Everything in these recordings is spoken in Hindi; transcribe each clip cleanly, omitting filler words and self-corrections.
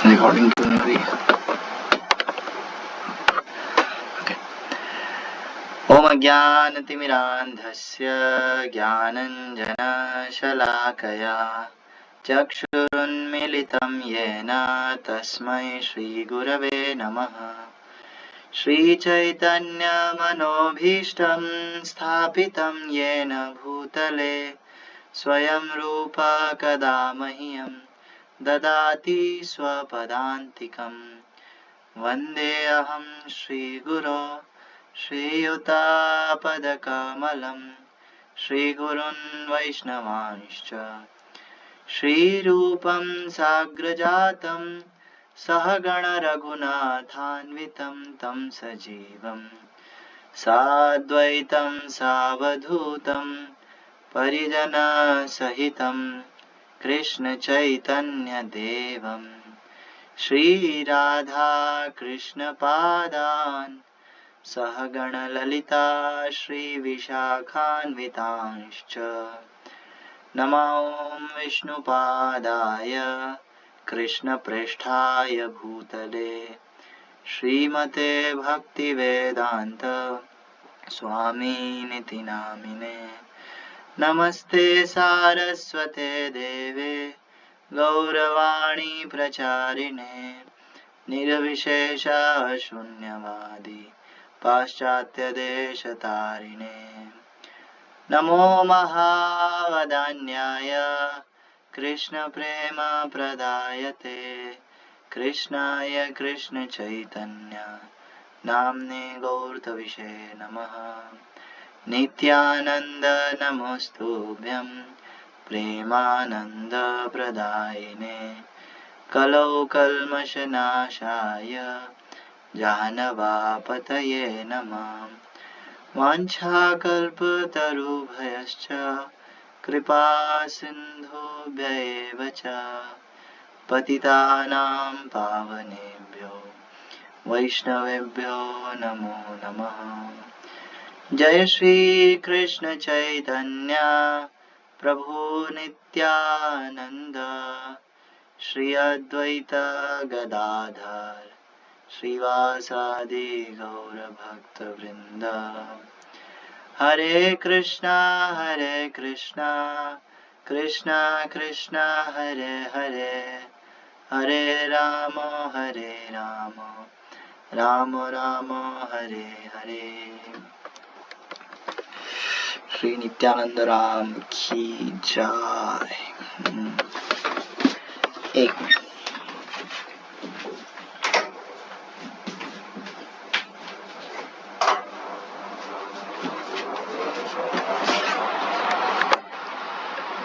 रिकॉर्डिंग क्यों नहीं हो रही है? ओम अज्ञानतिमिरान्धस्य ज्ञानञ्जनशलाकया चक्षुरुन्मीलितं येन तस्मै श्रीगुरवे नमः। श्रीचैतन्यमनोभीष्टं स्थापितं येन भूतले स्वयं रूप कदा मह्यं ददाति स्वपदान्तिकं। वन्देऽहं श्रीगुरो श्रीयुतापदकमलं श्रीगुरुन् वैष्णवांश्च श्रीरूपं साग्रजातं सहगण रघुनाथान्वितं तं सजीवं साद्वैतं सावधूतं परिजनसहितं कृष्णचैतन्यदेवं श्रीराधा कृष्णपादान् सहगण ललिता श्रीविशाखान्वितांश्च नमो विष्णुपादाय कृष्णप्रेष्ठाय भूतले श्रीमते भक्तिवेदान्त स्वामिनिति नामिने। नमस्ते सारस्वते देवे गौरवाणी प्रचारिणे निर्विशेष शून्यवादी पाश्चात्यदेशतारिणे। नमो महावदान्याय कृष्णप्रेमप्रदायते कृष्णाय कृष्णचैतन्य नाम्ने गौरतविषे नमः। नित्यानन्द नमोस्तुभ्यं प्रेमानन्द प्रदायिने कलौ कल्मषनाशाय जानवापतये नमः। वाञ्छाकल्पतरुभ्यश्च कृपा सिन्धुभ्यैव च पतितानां पावनेभ्यो वैष्णवेभ्यो नमो नमः। जय श्री कृष्ण चैतन्य प्रभु नित्यानंद श्री अद्वैत गदाधर श्रीवासादि गौर भक्त वृंद। हरे कृष्णा कृष्णा कृष्णा हरे हरे हरे राम राम राम हरे हरे। श्री नित्यानंद राम की जय। एक मिनट।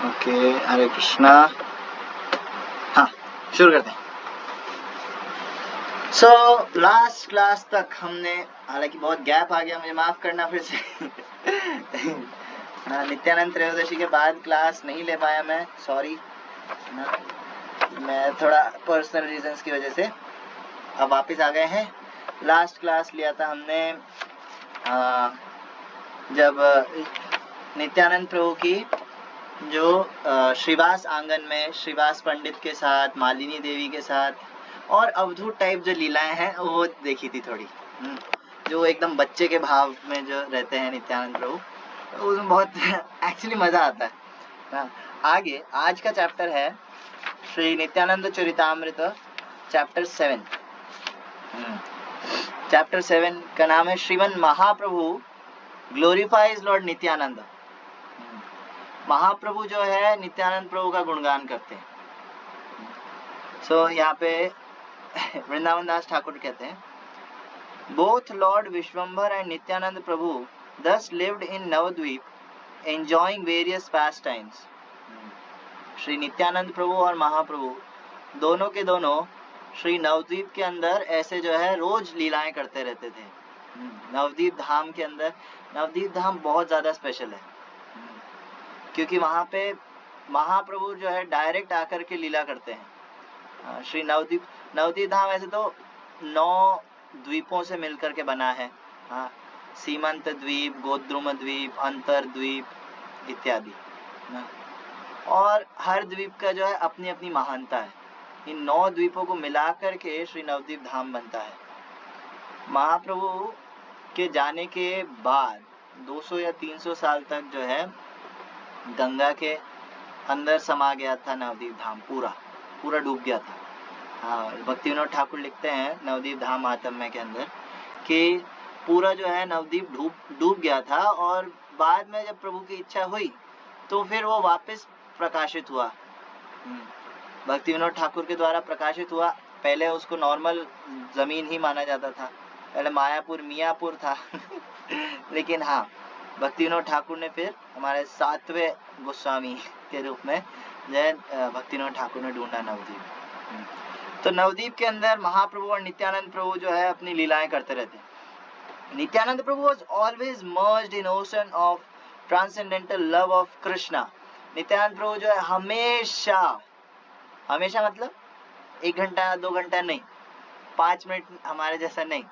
ओके, हरे कृष्णा। हाँ, शुरू करते हैं। सो लास्ट क्लास तक हमने, हालांकि बहुत गैप आ गया, मुझे माफ करना फिर से नित्यानंद त्रयोदशी के बाद क्लास नहीं ले पाया मैं, सॉरी। मैं थोड़ा पर्सनल रीजंस की वजह से अब वापस आ गए हैं। लास्ट क्लास लिया था हमने जब नित्यानंद प्रभु की जो श्रीवास आंगन में श्रीवास पंडित के साथ, मालिनी देवी के साथ और अवधूत टाइप जो लीलाएं हैं वो देखी थी थोड़ी, जो एकदम बच्चे के भाव में जो रहते हैं नित्यानंद प्रभु, उसमें बहुत एक्चुअली मजा आता है। आगे आज का चैप्टर है श्री नित्यानंद चरितामृत चैप्टर 7। चैप्टर 7 का नाम है श्रीमन महाप्रभु ग्लोरीफाइज लॉर्ड नित्यानंद। महाप्रभु जो है नित्यानंद प्रभु का गुणगान करते हैं। यहाँ पे वृंदावन दास ठाकुर कहते हैं, both lord Vishvambhar and Nityananda Prabhu thus lived in Navadvip enjoying various pastimes। Shri Nityananda Prabhu और महाप्रभु दोनों के दोनों श्री नवद्वीप के अंदर ऐसे जो है रोज लीलाएं करते रहते थे। नवद्वीप धाम के अंदर, नवद्वीप धाम बहुत ज्यादा स्पेशल है क्योंकि वहां पे महाप्रभु जो है डायरेक्ट आकर के लीला करते हैं। श्री नवद्वीप धाम ऐसे तो 9 द्वीपों से मिलकर के बना है। सीमंत द्वीप, गोद्रुम द्वीप, अंतर द्वीप इत्यादि, और हर द्वीप का जो है अपनी अपनी महानता है। इन 9 द्वीपों को मिलाकर के श्री नवद्वीप धाम बनता है। महाप्रभु के जाने के बाद 200 या 300 साल तक जो है गंगा के अंदर समा गया था नवद्वीप धाम, पूरा डूब गया था। हाँ, भक्ति विनोद ठाकुर लिखते हैं नवद्वीप धाम महात्म्य के अंदर कि पूरा जो है नवद्वीप डूब गया था, और बाद में जब प्रभु की इच्छा हुई तो फिर वो वापस प्रकाशित हुआ। भक्ति विनोद ठाकुर के द्वारा प्रकाशित हुआ। पहले उसको नॉर्मल जमीन ही माना जाता था, पहले मायापुर मियापुर था लेकिन हाँ, भक्ति विनोद ठाकुर ने फिर हमारे 7वें गोस्वामी के रूप में जय भक्ति विनोद ठाकुर ने ढूंढा नवद्वीप। तो नवद्वीप के अंदर महाप्रभु और नित्यानंद प्रभु जो है अपनी लीलाएं करते रहते हैं। नित्यानंद प्रभु was always merged in ocean of transcendental love of Krishna। Nityanand प्रभु जो है हमेशा मतलब 1 घंटा 2 घंटा नहीं, 5 मिनट हमारे जैसा नहीं,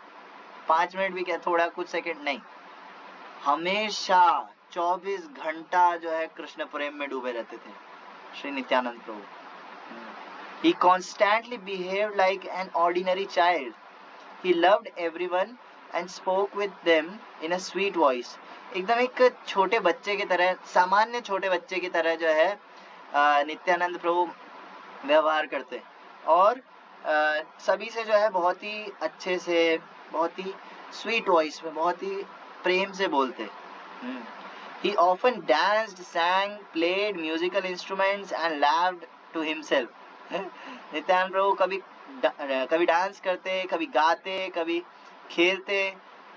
5 मिनट भी क्या, थोड़ा कुछ सेकंड नहीं, हमेशा 24 घंटा जो है कृष्ण प्रेम में डूबे रहते थे श्री नित्यानंद प्रभु। He constantly behaved like an ordinary child. He loved everyone and spoke with them in a sweet voice। एकदम एक छोटे बच्चे की तरह, सामान्य छोटे बच्चे की तरह जो है नित्यानंद प्रभु व्यवहार करते, और सभी से जो है बहुत ही अच्छे से, बहुत ही स्वीट वॉइस में, बहुत ही प्रेम से बोलते। He often danced, sang, played musical instruments and laughed to himself। Nityanand प्रभु कभी डांस करते, कभी गाते, कभी खेलते,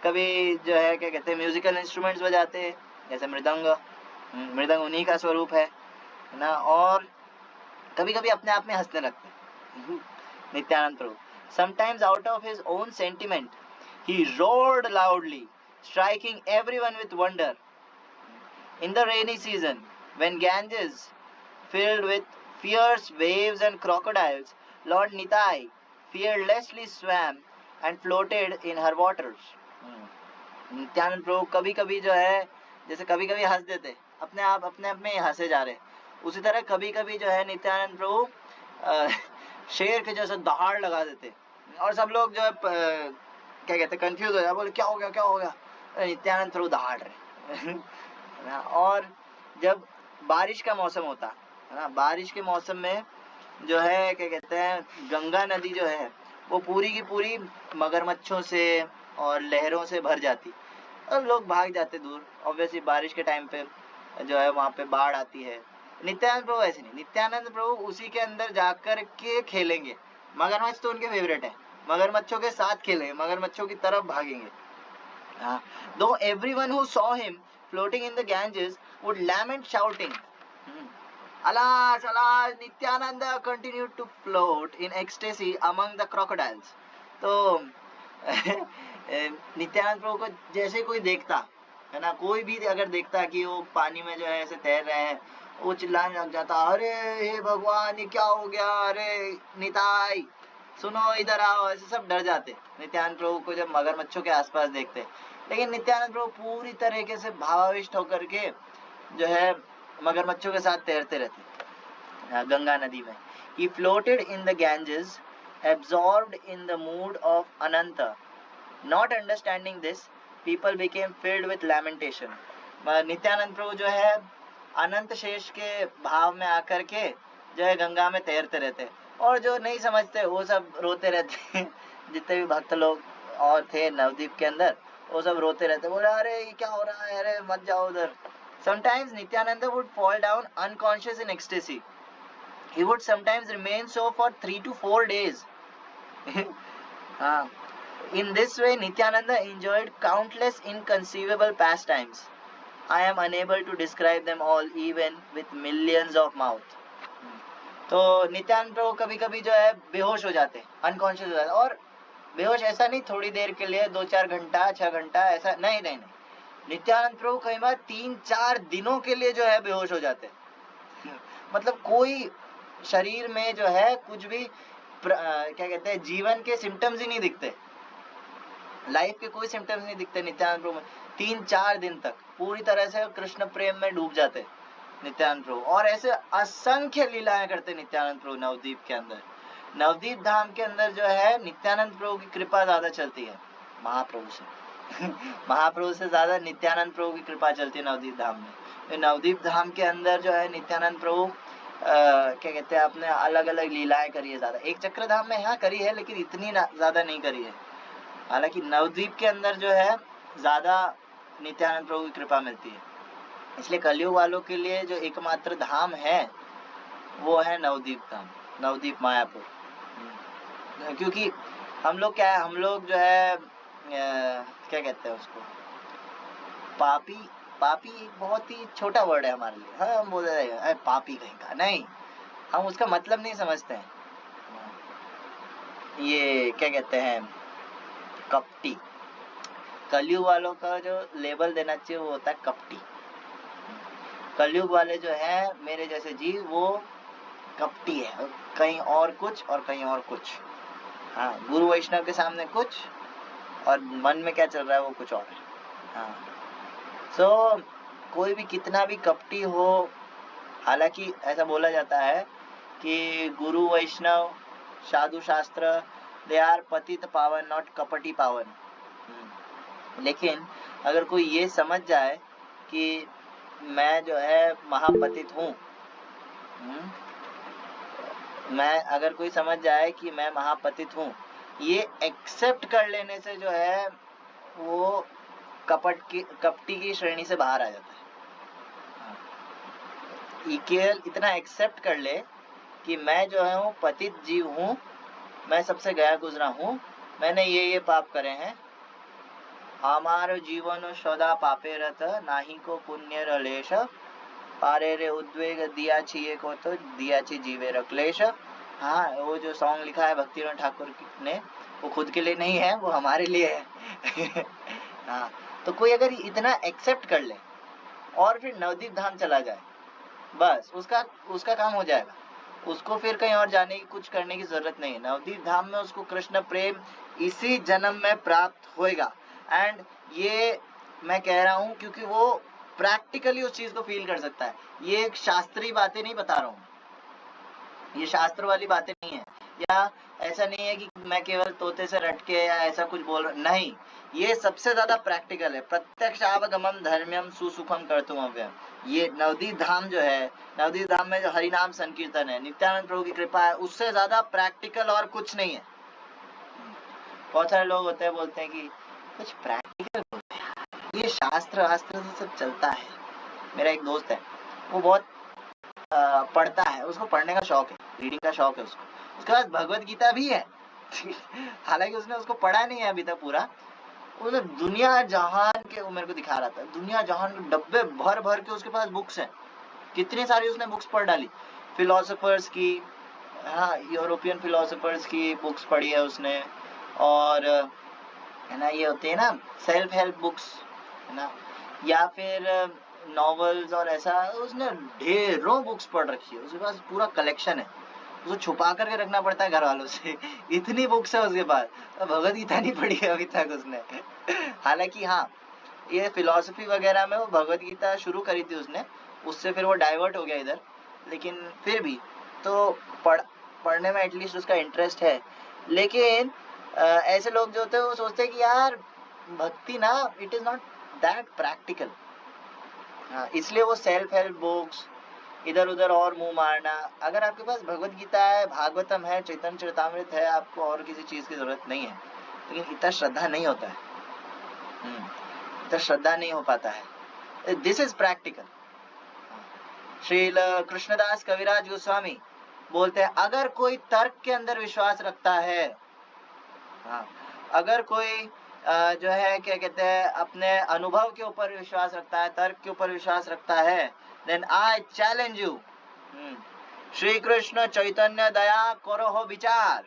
कभी जो है क्या कहते हैं म्यूजिकल इंस्ट्रूमेंट्स बजाते, जैसे मृदंग उन्हीं का स्वरूप है ना, और कभी कभी अपने आप में हंसने लगते नित्यानंद प्रभु। Sometimes out of his own sentiment he roared loudly, striking everyone with wonder। In the rainy season, when Ganges filled with fierce waves and crocodiles, Lord Nitai fearlessly swam and floated in her waters। Nityanand प्रभु कभी कभी जो है, जैसे कभी कभी हंस देते, अपने आप में हंसे जा रहे, उसी तरह कभी कभी जो है नित्यानंद प्रभु शेर के जैसे दहाड़ लगा देते, और सब लोग जो है क्या कहते कंफ्यूज हो जाए, बोले क्या हो गया, नित्यानंद प्रभु दहाड़ रहे और जब बारिश का मौसम होता है ना, बारिश के मौसम में जो है क्या कहते हैं गंगा नदी जो है वो पूरी की पूरी मगरमच्छों से और लहरों से भर जाती, और लोग भाग जाते दूर। ऑब्वियसली बारिश के टाइम पे जो है वहाँ पे बाढ़ आती है। नित्यानंद प्रभु ऐसे नहीं, नित्यानंद प्रभु उसी के अंदर जाकर के खेलेंगे। मगरमच्छ तो उनके फेवरेट है, मगरमच्छों के साथ खेलेंगे, मगरमच्छों की तरफ भागेंगे। Though everyone who saw him floating in the Ganges would lament, shouting, "Alas, alas!" Nityananda continued to float in ecstasy among the crocodiles। तो नित्यानंद प्रभु को जैसे कोई देखता है ना, कोई भी अगर देखता कि वो पानी में जो है ऐसे तैर रहे हैं, वो चिल्लाने लग जाता, अरे हे भगवान ये क्या हो गया, अरे निताई सुनो इधर आओ, ऐसे सब डर जाते नित्यानंद प्रभु को जब मगरमच्छों के आसपास देखते। लेकिन नित्यानंद प्रभु पूरी तरीके से भावाविष्ट होकर के जो है मगरमच्छों के साथ तैरते रहते गंगा नदी में। He floated in the Ganges, absorbed in the mood of Ananta। Not understanding this, people became filled with lamentation। Nityanand प्रभु जो है अनंत शेष के भाव में आकर के जो है गंगा में तैरते रहते, और जो नहीं समझते वो सब रोते रहते जितने भी भक्त लोग और थे नवद्वीप के अंदर वो सब रोते रहते, बोले अरे ये क्या हो रहा है, अरे मत जाओ उधर। Sometimes Nityananda would fall down unconscious in ecstasy। He would sometimes remain so for 3 to 4 days। In this way Nityananda enjoyed countless inconceivable pastimes। I am unable to describe them all even with millions of mouth। तो नित्यानंद प्रभु कभी कभी जो है बेहोश हो जाते, अनकॉन्शियस हो जाते, और बेहोश ऐसा नहीं थोड़ी देर के लिए 2-4 घंटा 6 घंटा ऐसा नहीं, नित्यानंद प्रभु कई बार 3-4 दिनों के लिए जो है बेहोश हो जाते मतलब कोई शरीर में जो है कुछ भी क्या कहते हैं जीवन के सिम्टम्स ही नहीं दिखते, लाइफ के कोई सिम्टम्स नहीं दिखते नित्यानंद प्रभु में। 3-4 दिन तक पूरी तरह से कृष्ण प्रेम में डूब जाते नित्यानंद प्रभु, और ऐसे असंख्य लीलाएं करते नित्यानंद प्रभु नवद्वीप के अंदर। नवदीप धाम के अंदर जो है नित्यानंद प्रभु की कृपा ज्यादा चलती है महाप्रभु से महाप्रभु से ज्यादा नित्यानंद प्रभु की कृपा चलती है नवदीप धाम में। तो नवदीप धाम के अंदर जो है नित्यानंद प्रभु क्या कहते हैं, आपने अलग अलग लीलाएं करी है ज्यादा। एक चक्र धाम में यहाँ करी है लेकिन इतनी ज्यादा नहीं करी है। हालांकि नवद्वीप के अंदर जो है ज्यादा नित्यानंद प्रभु की कृपा मिलती है। इसलिए कलयुग वालों के लिए जो एकमात्र धाम है वो है नवद्वीप धाम, नवद्वीप मायापुर। क्योंकि हम लोग क्या है, हम लोग जो है क्या कहते हैं उसको, पापी पापी एक बहुत ही छोटा वर्ड है हमारे लिए। हाँ, हम बोल रहे हैं पापी कहीं का, नहीं, हम उसका मतलब नहीं समझते हैं। ये क्या कहते हैं, कपटी। कलयुग वालों का जो लेबल देना चाहिए वो होता है कपटी। कलयुग वाले जो है मेरे जैसे जीव वो कपटी है, कहीं और कुछ और कहीं और कुछ। हाँ, गुरु वैष्णव के सामने कुछ और मन में क्या चल रहा है वो कुछ और है। हाँ, तो कोई भी कितना भी कपटी हो, हालांकि ऐसा बोला जाता है कि गुरु वैष्णव साधु शास्त्र दे आर पतित पावन नॉट कपटी पावन। लेकिन अगर कोई ये समझ जाए कि मैं जो है महापतित हूँ, मैं अगर कोई समझ जाए कि मैं महापतित हूँ, ये एक्सेप्ट कर लेने से जो है वो कपटी की श्रेणी से बाहर आ जाता है। केवल इतना एक्सेप्ट कर ले कि मैं जो है पतित जीव हूँ, मैं सबसे गया गुजरा हूँ, मैंने ये पाप करे हैं, हमारो जीवन सदा पापे रत नाही को पुण्य रलेश, पारे रे उद्वेग दिया छिए को तो दिया छि जीवे रक्लेश। हाँ, वो जो सॉन्ग लिखा है भक्तिनाथ ठाकुर ने, वो खुद के लिए नहीं है, वो हमारे लिए है। हाँ, तो कोई अगर इतना एक्सेप्ट कर ले और फिर नवदीप धाम चला जाए, बस उसका काम हो जाएगा। उसको फिर कहीं और जाने की, कुछ करने की जरूरत नहीं है। नवदीप धाम में उसको कृष्ण प्रेम इसी जन्म में प्राप्त होएगा। एंड ये मैं कह रहा हूँ क्योंकि वो प्रैक्टिकली उस चीज को फील कर सकता है। ये एक शास्त्रीय बातें नहीं बता रहा हूँ, ये शास्त्र वाली बातें नहीं है, या ऐसा नहीं है कि मैं केवल तोते से रटके या ऐसा कुछ बोल रहा, नहीं, ये सबसे ज्यादा प्रैक्टिकल है। प्रत्यक्ष आवगमम धर्म्यम सुसुखम कर्तुम अव्ययम। ये नवदीप धाम जो है, नवदीप धाम में जो हरिनाम संकीर्तन है, नित्यानंद प्रभु की कृपा है, उससे ज्यादा प्रैक्टिकल और कुछ नहीं है। बहुत सारे लोग होते हैं बोलते हैं कि कुछ प्रैक्टिकल बोलते हैं, ये शास्त्र वास्त्र से सब चलता है। मेरा एक दोस्त है, वो बहुत पढ़ता है, उसको पढ़ने का शौक है, रीडिंग का शौक है उसको। उसके पास भगवत गीता भी है। हालांकि उसने उसको पढ़ा नहीं है अभी तक पूरा। उसने दुनिया जहान के, वो मेरे को दिखा रहा था, दुनिया जहान के डब्बे भर भर के उसके पास बुक्स हैं। कितनी सारी उसने बुक्स पढ़ डाली, फिलोसोफर्स की, हाँ, यूरोपियन फिलोसोफर्स की बुक्स पढ़ी है उसने। और है ना, ये होते हैं ना सेल्फ हेल्प बुक्स, है ना, या फिर नॉवेल्स, और ऐसा उसने ढेरों बुक्स पढ़ रखी है। उसके पास पूरा कलेक्शन है, उसको छुपा करके रखना पड़ता है घर वालों से। इतनी बुक्स है उसके पास। भगवत गीता नहीं पढ़ी है अभी तक उसने। हालांकि हाँ, ये फिलॉसफी वगैरह में वो भगवत गीता शुरू करी थी उसने, उससे फिर वो डाइवर्ट हो गया इधर, लेकिन फिर भी तो पढ़ने में एटलीस्ट उसका इंटरेस्ट है। लेकिन ऐसे लोग जो होते हैं वो सोचते हैं कि यार भक्ति ना, it is not that practical. इसलिए वो सेल्फ हेल्प बुक्स, इधर उधर और मुंह मारना। अगर आपके पास भगवत गीता है, भागवतम है, चैतन्य चरितामृत है, आपको और किसी चीज की जरूरत नहीं है। लेकिन इतना श्रद्धा नहीं होता है, इतना श्रद्धा नहीं हो पाता है। This is practical. Srila Krishnadas Kaviraj Goswami बोलते हैं, अगर कोई तर्क के अंदर विश्वास रखता है, अगर कोई जो है क्या कहते हैं अपने अनुभव के ऊपर विश्वास रखता है, तर्क के ऊपर विश्वास रखता है, then I challenge you, Shri Krishna Chaitanya दया करो हो विचार,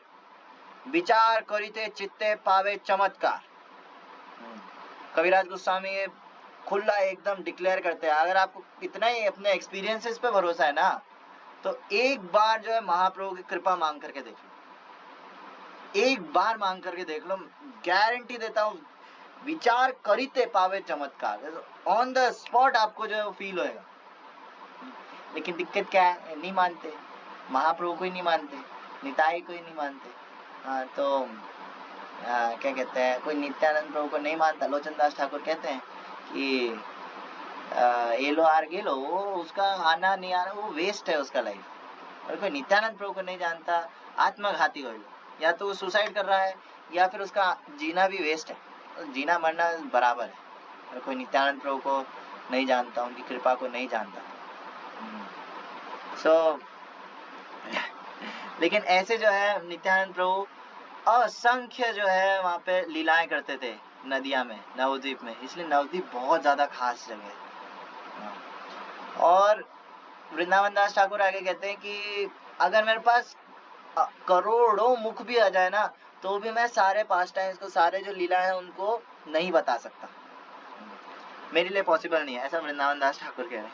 विचार करिते चित्ते पावे चमत्कार। कविराज गोस्वामी खुला एकदम डिक्लेयर करते हैं। अगर आपको इतना ही अपने एक्सपीरियंसेस पे भरोसा है ना, तो एक बार जो है महाप्रभु की कृपा मांग करके देख लो, एक बार मांग करके देख लो, गारंटी देता हूँ, विचार करिते पावे चमत्कार, ऑन द स्पॉट आपको जो है फील होएगा। लेकिन दिक्कत क्या है, नहीं मानते, महाप्रभु को ही नहीं मानते। निताई को ही नहीं मानते। हाँ, तो क्या कहते हैं, कोई नित्यानंद प्रभु को नहीं मानता, लोचन दास ठाकुर कहते हैं कि ये लो आर गे लो, वो उसका आना नहीं आना वो वेस्ट है उसका लाइफ। और कोई नित्यानंद प्रभु को नहीं जानता, आत्मघाती हो, या तो वो सुसाइड कर रहा है या फिर उसका जीना भी वेस्ट है, जीना मरना बराबर है। और कोई नित्यानंद प्रभु को नहीं जानता, उनकी कृपा को नहीं जानता। लेकिन ऐसे जो है नित्यानंद प्रभु असंख्य जो है वहां पे लीलाएं करते थे नदिया में, नवद्वीप में, इसलिए नवद्वीप बहुत ज्यादा खास जगह है। और वृंदावन दास ठाकुर आगे कहते हैं कि अगर मेरे पास करोड़ों मुख भी आ जाए ना, तो भी मैं सारे पास टाइम्स को, सारे जो लीला है उनको नहीं बता सकता, मेरे लिए पॉसिबल नहीं है, ऐसा वृंदावन दास ठाकुर कह रहे हैं।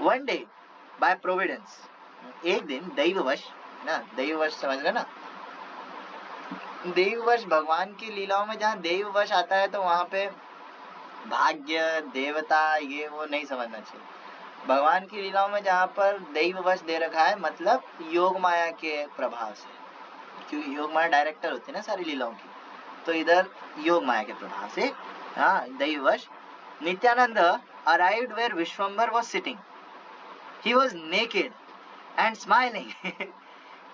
वन डे बाय प्रोविडेंस, एक दिन दैववश ना, दैववश समझ गए ना, दैववश भगवान की लीलाओं में जहाँ दैववश आता है तो वहां पे भाग्य देवता ये वो नहीं समझना चाहिए। भगवान की लीलाओं में जहाँ पर दैववश दे रखा है, मतलब योग माया के प्रभाव से, क्योंकि योग माया डायरेक्टर होती है ना सारी लीलाओं की, तो इधर योग माया के प्रभाव से हाँ दैववश Nityanand arrived where Vishwambar was sitting. He was naked and smiling.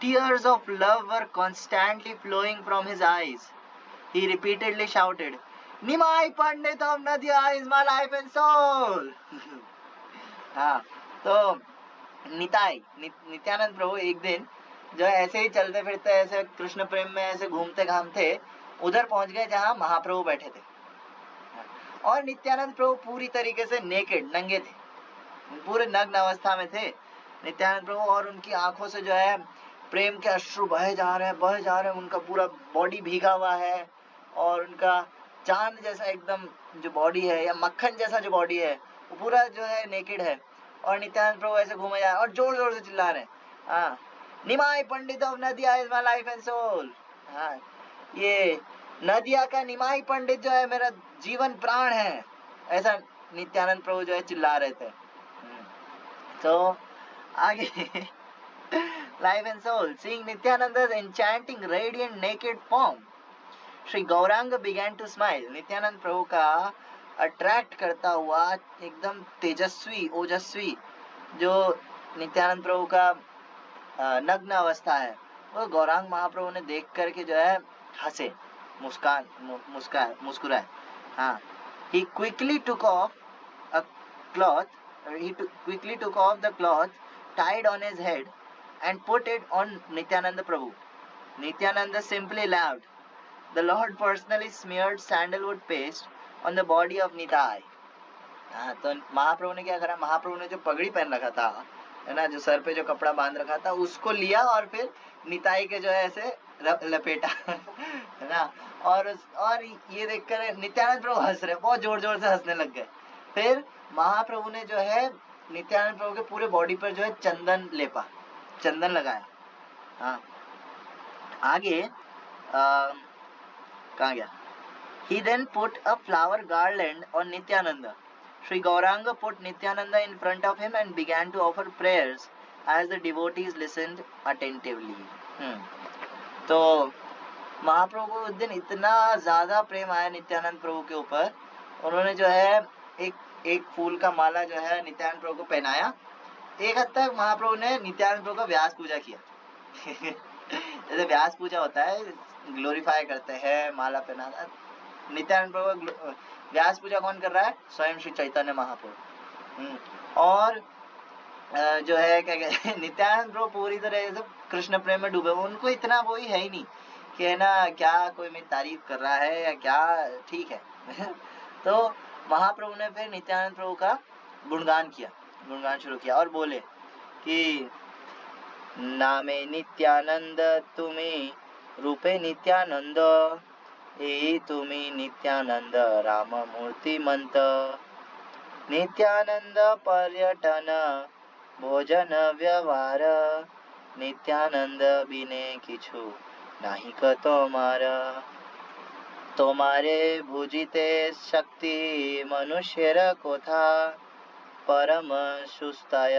Tears of love were constantly flowing from his eyes. He repeatedly shouted, Nimai Pandit of Nadia is my life and soul. हाँ, तो नित्यानंद प्रभु एक दिन जो ऐसे ही चलते फिरते ऐसे कृष्ण प्रेम में ऐसे घूमते घामते उधर पहुंच गए जहाँ महाप्रभु बैठे थे। और नित्यानंद प्रभु पूरी तरीके से नेकेड, नंगे थे, पूरे नग्न अवस्था में थे नित्यानंद प्रभु, और उनकी आंखों से जो है प्रेम के अश्रु बहे जा रहे हैं, उनका पूरा बॉडी भीगा हुआ है, और उनका चांद जैसा एकदम जो बॉडी है, या मक्खन जैसा जो बॉडी है, वो पूरा जो है नेकेड है। और नित्यानंद प्रभु ऐसे घूमे जा रहे हैं और जोर जोर से चिल्ला रहे हैं, हाँ, Nimai Pandit of Nadia is my life and soul. हाँ, ये नदिया का निमाई पंडित जो है मेरा जीवन प्राण है, ऐसा नित्यानंद प्रभु जो है चिल्ला रहे थे। तो आगे life and soul, seeing Nityananda's enchanting radiant naked form, Shri Gauranga began to smile। Nityananda Prabhu का अट्रैक्ट करता हुआ एकदम तेजस्वी ओजस्वी जो नित्यानंद प्रभु का नग्न अवस्था है, वो गौरांग महाप्रभु ने देख करके जो है हंसे, मुस्कुराए। हाँ, he quickly took off the cloth tied on his head and put it on Nityananda Prabhu. Nityananda simply laughed. The Lord personally smeared sandalwood paste on the body of Nitai. हाँ, तो महाप्रभु ने क्या करा, महाप्रभु ने जो पगड़ी पहन रखा था है ना, जो सर पे जो कपड़ा बांध रखा था उसको लिया और फिर निताई के जो है ऐसे लपेटा है ना, और ये देखकर नित्यानंद प्रभु हंस रहे, बहुत जोर जोर से हंसने लग गए। फिर महाप्रभु ने जो है नित्यानंद प्रभु के पूरे बॉडी पर जो है चंदन लगाया। हाँ, आगे कहाँ गया, he then put a flower garland on Nityananda. Sri Gauranga put Nityananda in front of him and began to offer prayers as the devotees listened attentively. तो महाप्रभु को उस दिन इतना ज्यादा प्रेम आया नित्यानंद प्रभु के ऊपर, उन्होंने जो है एक फूल का माला जो है नित्यानंद प्रभु को पहनाया। एक हद तक महाप्रभु ने नित्यानंद प्रभु का व्यास पूजा किया जैसे व्यास पूजा होता है, ग्लोरीफाई करते हैं, माला पहनाना। नित्यानंद प्रभु व्यास पूजा कौन कर रहा है, स्वयं श्री चैतन्य महाप्रभु। और जो है क्या कहते हैं, नित्यानंद प्रभु पूरी तरह से कृष्ण प्रेम में डूबे, उनको इतना वो ही है ही नहीं कि है ना क्या कोई मेरी तारीफ कर रहा है या क्या, ठीक है तो महाप्रभु ने फिर नित्यानंद प्रभु का गुणगान शुरू किया और बोले कि नामे नित्यानंद तुम्हें रूपे नित्यानंद, ए तुम्ही नित्यानंद राम मूर्तिमंत, नित्यानंद पर्यटन भोजन व्यवहार, नित्यानंद बिने किछु नाही क तुम्हारे भुजिते शक्ति मनुष्यर कोथा, परम सुस्ताय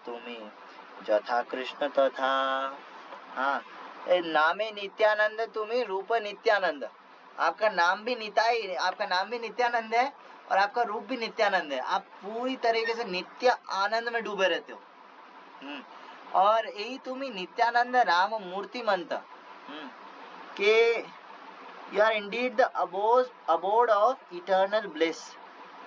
तुम्ही जथा कृष्ण तथा। हाँ, नामे नित्यानंद तुम्हें रूप नित्यानंद, आपका नाम भी निताई, आपका नाम भी नित्यानंद है और आपका रूप भी नित्यानंद है। आप पूरी तरीके से नित्य आनंद में डूबे रहते हो। और यही तुम्हें नित्यानंद राम मूर्तिमंत के you are indeed the abode of eternal bliss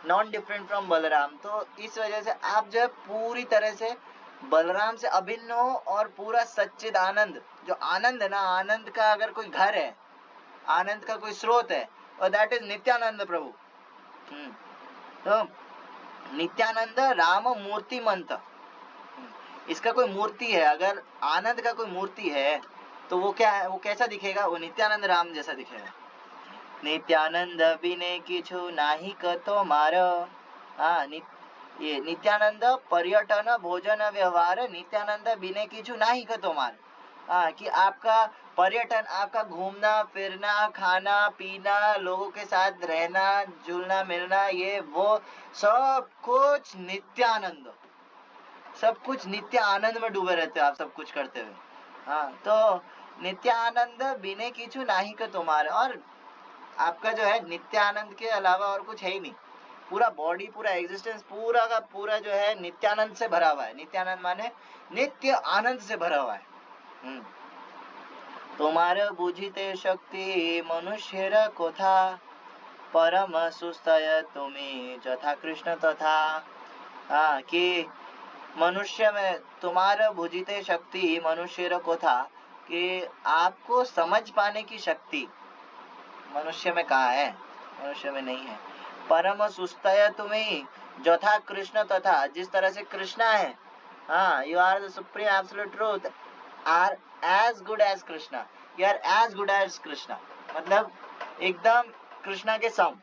non different from Balaram. तो इस वजह से आप जो है पूरी तरह से बलराम से अभिन्न हो और पूरा सच्चिद आनंद, जो आनंद है ना, आनंद का अगर कोई घर है, आनंद का कोई स्रोत है, और दैट इज नित्यानंद प्रभु। तो नित्यानंद राम मूर्तिमंत, इसका कोई मूर्ति है, अगर आनंद का कोई मूर्ति है तो वो क्या है, वो कैसा दिखेगा, वो नित्यानंद राम जैसा दिखेगा। नित्यानंद बिने किछु नाही कतो मार। हाँ, ये नित्यानंद पर्यटन भोजन व्यवहार, नित्यानंद बिने किछु नाही कतो मार। हाँ, कि आपका पर्यटन, आपका घूमना फिरना, खाना पीना, लोगों के साथ रहना, जुलना मिलना, ये वो सब कुछ नित्यानंद, सब कुछ नित्य आनंद में डूबे रहते हो आप, सब कुछ करते हुए। हाँ, तो नित्य आनंद बिने किछु नाही का तुम्हारे, और आपका जो है नित्य आनंद के अलावा और कुछ है ही नहीं। पूरा बॉडी, पूरा एग्जिस्टेंस, पूरा का पूरा जो है नित्यानंद से भरा हुआ है। नित्यानंद माने नित्य आनंद से भरा हुआ है। तुम्हारे बुझिते शक्ति मनुष्य कोथा, परम सुस्तय तुम्हें जथा कृष्ण तथा। हाँ, कि मनुष्य में तुम्हारा भुजिते शक्ति मनुष्य को था, कि आपको समझ पाने की शक्ति मनुष्य में कहाँ है, मनुष्य में नहीं है। परम सुस्तय तुम्हें जथा कृष्ण तथा, जिस तरह से कृष्णा है, हाँ, you are the supreme absolute truth, are as good as Krishna, you are as good as Krishna, मतलब एकदम कृष्णा के सम,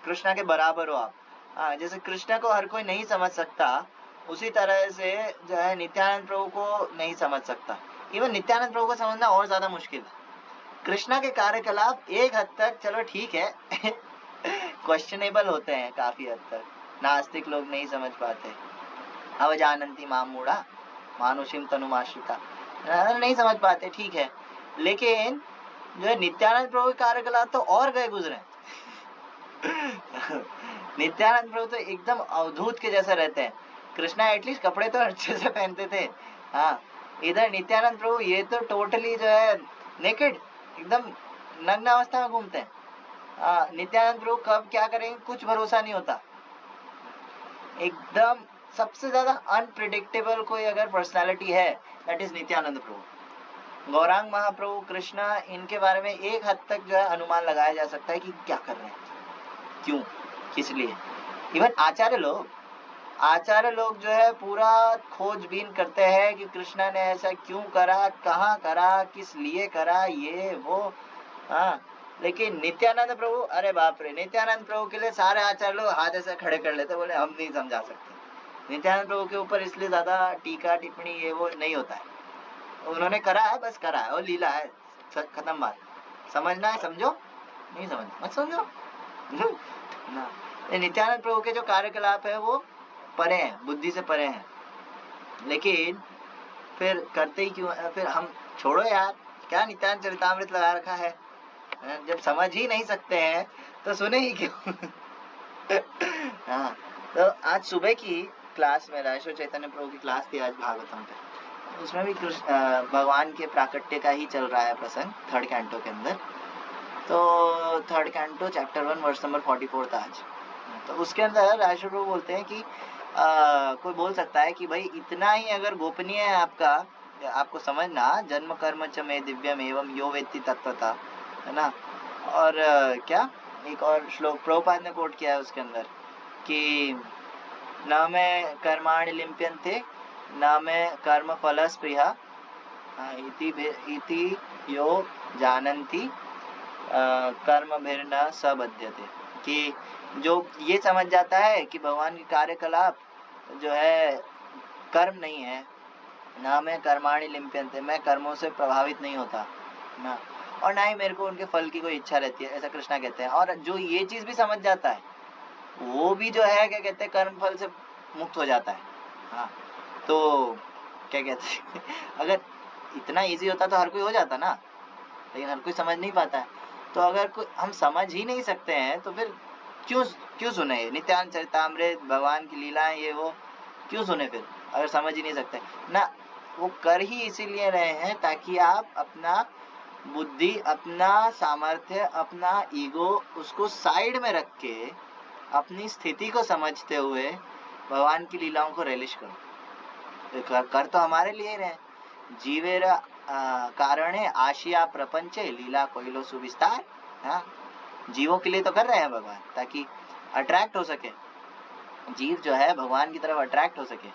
कृष्णा के बराबर हो आप। हाँ, जैसे कृष्णा को हर कोई नहीं समझ सकता, उसी तरह से जो है नित्यानंद प्रभु को नहीं समझ सकता। इवन नित्यानंद प्रभु को समझना और ज्यादा मुश्किल है। कृष्णा के कार्यकलाप एक हद तक चलो ठीक है क्वेश्चनेबल होते हैं काफी हद तक, नास्तिक लोग नहीं समझ पाते। अवजानंती मामूढ़ा मानुषिम तनुमाश्रिता, नहीं समझ पाते, ठीक है। लेकिन जो है नित्यानंद प्रभु के कार्यकलाप तो और गए गुजरे नित्यानंद प्रभु तो एकदम अवधूत के जैसे रहते हैं। कृष्णा एटलीस्ट कपड़े तो अच्छे से पहनते थे, हाँ, इधर नित्यानंद प्रभु ये तो टोटली जो है नेकेड, एकदम नग्न अवस्था में घूमते हैं। हाँ, नित्यानंद प्रभु कब क्या करेंगे कुछ भरोसा नहीं होता। एकदम सबसे ज्यादा अनप्रिडिक्टेबल कोई अगर पर्सनालिटी है, दैट इज नित्यानंद प्रभु। गौरांग महाप्रभु, कृष्णा, इनके बारे में एक हद तक जो है अनुमान लगाया जा सकता है कि क्या कर रहे हैं, क्यों, किस लिए। इवन आचार्य लोग जो है पूरा खोजबीन करते हैं कि कृष्णा ने ऐसा क्यों करा, कहाँ करा, किस लिए करा, ये वो। हाँ, लेकिन नित्यानंद प्रभु, अरे बाप रे, नित्यानंद प्रभु के लिए सारे आचार्य लोग हाथ ऐसे खड़े कर लेते, बोले हम नहीं समझा सकते। नित्यानंद प्रभु के ऊपर इसलिए ज्यादा टीका टिप्पणी ये वो नहीं होता है, उन्होंने करा है, बस करा है, और लीला है, खत्म बात। समझना है समझो, नहीं समझ मत समझो ना। नित्यानंद प्रभु के जो कार्यकलाप है वो परे हैं, बुद्धि से परे हैं, लेकिन फिर करते ही क्यों, फिर हम छोड़ो यार, क्या नित्यानंद चरितामृत लगा रखा है, जब समझ ही नहीं सकते हैं तो सुने ही क्यों हाँ, तो आज सुबह की क्लास में रायश्वर चैतन्य प्रभु की क्लास थी आज भागवतम पे, उसमें भी भगवान के प्राकट्य का ही चल रहा है प्रसंग, थर्ड कैंटो के अंदर। तो third canto chapter 1 verse number 44 था आज। तो उसके अंदर रायश्वर प्रभु बोलते हैं कि कोई बोल सकता है कि भाई इतना ही अगर गोपनीय है आपका, आपको समझना, जन्म कर्म च में दिव्यम एवं यो वेत्ति तत्वता, है ना। और क्या एक और श्लोक प्रभुपाद ने कोट किया है उसके अंदर कि न मैं कर्माणि लिम्प्यन्ते न मैं कर्म फल स्पृहा इति यो जानन्ति कर्म भिर्न सबध्यते, कि जो ये समझ जाता है कि भगवान की कार्यकलाप जो है कर्म नहीं है, ना मैं कर्माणि लिम्प्यन्ते, मैं कर्मों से प्रभावित नहीं होता ना, और ना ही मेरे को उनके फल की कोई इच्छा रहती है, ऐसा कृष्णा कहते हैं। और जो ये चीज भी समझ जाता है वो भी जो है क्या कहते हैं कर्म फल से मुक्त हो जाता है। हाँ, तो क्या कहते हैं अगर इतना इजी होता तो हर कोई हो जाता ना, लेकिन हर कोई समझ नहीं पाता है। तो अगर कोई हम समझ ही नहीं सकते हैं तो फिर क्यों क्यों सुने नित्यानंद चरितामृत, भगवान की लीलाएं, ये वो क्यों सुने फिर, अगर समझ ही नहीं सकते ना। वो कर ही इसीलिए रहे हैं ताकि आप अपना बुद्धि, अपना सामर्थ्य, अपना ईगो, उसको साइड में रख के अपनी स्थिति को समझते हुए भगवान की लीलाओं को रिलिश करो। कर तो हमारे लिए रहे, जीवेर कारणे आशिया प्रपंचे लीला कोइलो सुविस्तार। हाँ, जीवों के लिए तो कर रहे हैं भगवान, ताकि अट्रैक्ट हो सके, जीव जो है भगवान की तरफ अट्रैक्ट हो सके।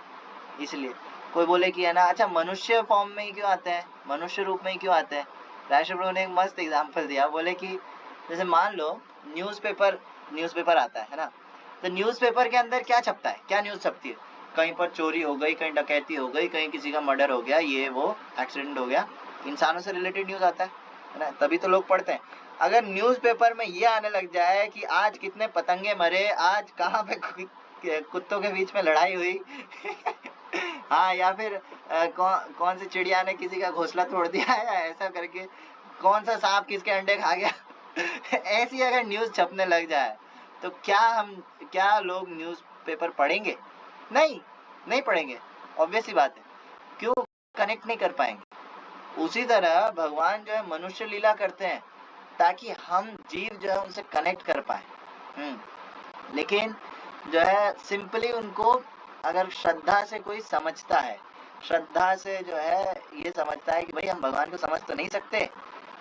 इसलिए कोई बोले कि है ना, अच्छा मनुष्य फॉर्म में ही क्यों आते हैं, मनुष्य रूप में ही क्यों आते हैं। राष्ट्र प्रभु ने एक मस्त एग्जाम्पल दिया, बोले कि जैसे मान लो न्यूज़पेपर आता है ना, तो न्यूज़पेपर के अंदर क्या छपता है, क्या न्यूज़ छपती है, कहीं पर चोरी हो गई, कहीं डकैती हो गई, कहीं किसी का मर्डर हो गया, ये वो एक्सीडेंट हो गया, इंसानों से रिलेटेड न्यूज़ आता है ना, तभी तो लोग पढ़ते हैं। अगर न्यूज़पेपर में ये आने लग जाए कि आज कितने पतंगे मरे, आज कहाँ पे कुत्तों के बीच में लड़ाई हुई हाँ, या फिर कौन सी चिड़िया ने किसी का घोंसला तोड़ दिया है, ऐसा करके कौन सा सांप किसके अंडे खा गया ऐसी अगर न्यूज़ छपने लग जाए तो क्या लोग न्यूज़पेपर पढ़ेंगे? नहीं पढ़ेंगे, ऑब्वियस सी बात है। क्यों? कनेक्ट नहीं कर पाएंगे। उसी तरह भगवान जो है मनुष्य लीला करते हैं ताकि हम जीव जो है उनसे कनेक्ट कर पाए। लेकिन जो है सिंपली उनको अगर श्रद्धा से कोई समझता है, श्रद्धा से जो है ये समझता है कि भाई हम भगवान को समझ तो नहीं सकते,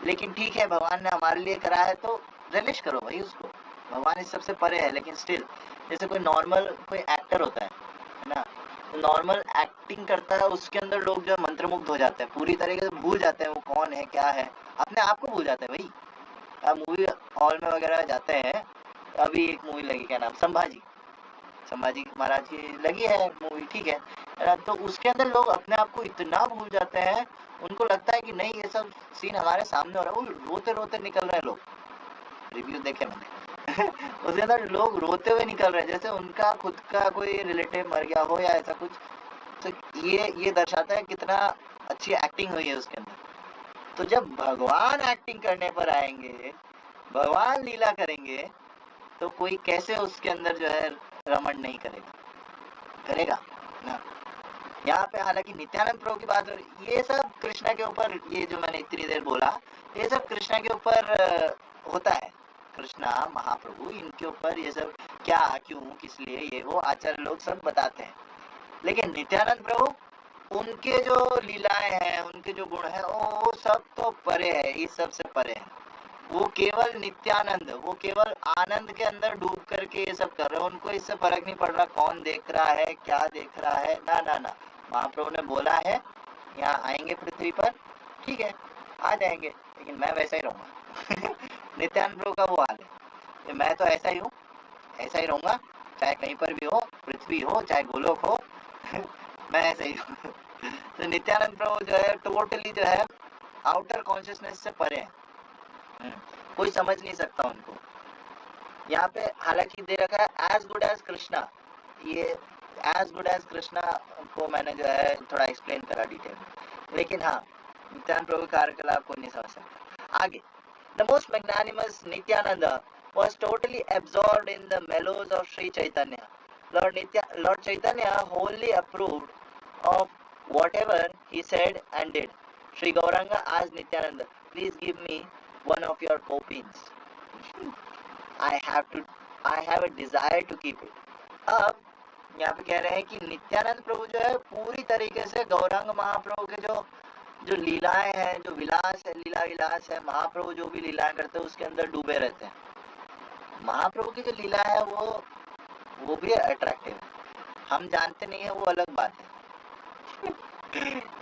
लेकिन ठीक है भगवान ने हमारे लिए करा है तो रिलिश करो भाई उसको। भगवान इस सबसे परे है, लेकिन स्टिल जैसे कोई नॉर्मल कोई एक्टर होता है ना, नॉर्मल एक्टिंग करता है, उसके अंदर लोग जो मंत्रमुग्ध हो जाते हैं, पूरी तरीके से भूल जाते हैं वो कौन है क्या है, अपने आप को भूल जाते हैं भाई। आप मूवी हॉल में वगैरह जाते हैं, अभी एक मूवी लगी, क्या नाम, संभाजी महाराज की लगी है मूवी, ठीक है, तो उसके अंदर लोग अपने आप को इतना भूल जाते हैं, उनको लगता है कि नहीं ये सब सीन हमारे सामने हो रहा है, वो रोते रोते निकल रहे हैं लोग, रिव्यू देखे मैंने उसके अंदर लोग रोते हुए निकल रहे हैं जैसे उनका खुद का कोई रिलेटिव मर गया हो या ऐसा कुछ। तो ये दर्शाता है कितना अच्छी एक्टिंग हुई है उसके अंदर। तो जब भगवान एक्टिंग करने पर आएंगे, भगवान लीला करेंगे, तो कोई कैसे उसके अंदर जो है रमण नहीं करेगा ना। यहाँ पे हालांकि नित्यानंद प्रभु की बात हो रही, ये सब कृष्णा के ऊपर, ये जो मैंने इतनी देर बोला, ये सब कृष्णा के ऊपर होता है। कृष्णा महाप्रभु, इनके ऊपर ये सब क्या, क्यों, किस लिए, ये वो आचार्य लोग सब बताते हैं। लेकिन नित्यानंद प्रभु, उनके जो लीलाएं हैं, उनके जो गुण है, वो सब तो परे है, इस सब से परे है। वो केवल नित्यानंद, वो केवल आनंद के अंदर डूब करके ये सब कर रहे हैं, उनको इससे फर्क नहीं पड़ रहा कौन देख रहा है, क्या देख रहा है, ना। महाप्रभु ने बोला है यहाँ आएंगे पृथ्वी पर, ठीक है आ जाएंगे, लेकिन मैं वैसा ही रहूंगा नित्यानंद प्रभु का वो हाल है, मैं तो ऐसा ही रहूंगा, चाहे कहीं पर भी हो, पृथ्वी हो चाहे गोलोक हो मैं ऐसा ही हूँ तो नित्यानंद प्रभु जो है टोटली जो है आउटर कॉन्शियसनेस से परे है, कोई समझ नहीं सकता उनको। यहाँ पे हालांकि दे रखा है एज गुड एज कृष्णा, ये एज गुड एज कृष्णा को मैंने जो है थोड़ा एक्सप्लेन करा डिटेल में, लेकिन हाँ नित्यानंद प्रभु कार्यकलाप को नहीं समझ सकता। आगे, the most magnanimous Nityanand was totally absorbed in the mellows of Sri Chaitanya. Lord Chaitanya wholly approved of whatever he said and did. Sri Gauranga asked Nityananda, please give me one of your popines. I have a desire to keep it. अब यहाँ पे कह रहे हैं कि नित्यानंद प्रभु जो है पूरी तरीके से गौरांग महाप्रभु के जो लीलाएं हैं, जो विलास है, लीला विलास है, महाप्रभु जो भी लीलाएं करते हैं उसके अंदर डूबे रहते हैं। महाप्रभु की जो लीला है वो भी अट्रैक्टिव है, हम जानते नहीं है वो अलग बात है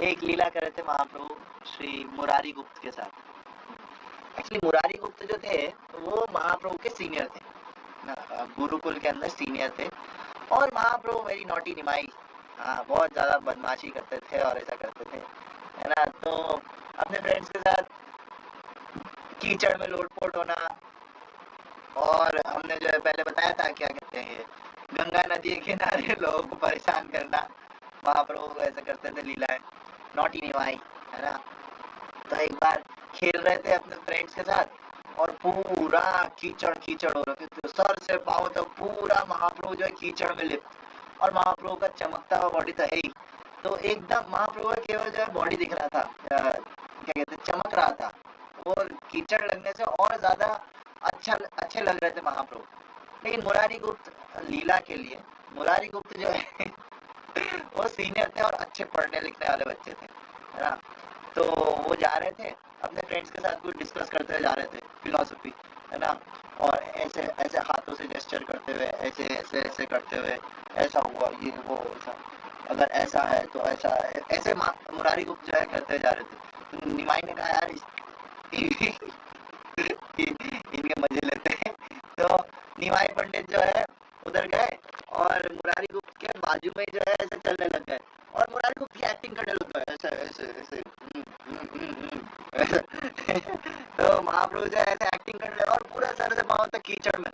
एक लीला कर रहे थे महाप्रभु श्री मुरारी गुप्त के साथ। एक्चुअली मुरारी गुप्त जो थे वो महाप्रभु के सीनियर थे, गुरुकुल के अंदर सीनियर थे, और महाप्रभु वेरी नॉटी निमाई, हाँ बहुत ज्यादा बदमाशी करते थे और ऐसा करते थे, है ना। तो अपने फ्रेंड्स के साथ कीचड़ में लोटपोट होना, और हमने जो है पहले बताया था क्या कहते हैं, गंगा नदी के किनारे लोगों को परेशान करना, महाप्रभु ऐसा करते थे लीलाएं, नॉटी निमाई, है ना। तो एक बार खेल रहे थे अपने फ्रेंड्स के साथ और पूरा कीचड़ कीचड़ हो रखे थे, सर से पाँव तक पूरा महाप्रभु जो है कीचड़ में लिप्त, और महाप्रभु का चमकता हुआ बॉडी तो है ही, तो एकदम महाप्रभु का केवल जो है बॉडी दिख रहा था, क्या कहते हैं, चमक रहा था, और कीचड़ लगने से और ज्यादा अच्छे लग रहे थे महाप्रभु। लेकिन मुरारी गुप्त लीला के लिए, मुरारी गुप्त जो है वो सीनियर थे और अच्छे पढ़ने लिखने वाले बच्चे थे, है ना। तो वो जा रहे थे अपने फ्रेंड्स के साथ कुछ डिस्कस करते हुए जा रहे थे फिलॉसफी, है ना, और ऐसे ऐसे हाथों से जेस्चर करते हुए, ऐसे ऐसे ऐसे करते हुए, ऐसा हुआ ये वो ऐसा, अगर ऐसा है तो ऐसा है, ऐसे मुरारी गुप्त जो है करते हुए जा रहे थे। तो निमाई ने कहा यार इनके मजे लेते हैं। तो निमाई पंडित जो है उधर गए और मुरारी गुप्त के बाजू में जो है ऐसे चलने लग गए, और मुरारी गुप्त की एक्टिंग करने लग गए ऐसे ऐसे ऐसे तो महाप्रभु जो है ऐसे एक्टिंग कर रहे और पूरा सर से पाँव तक कीचड़ में।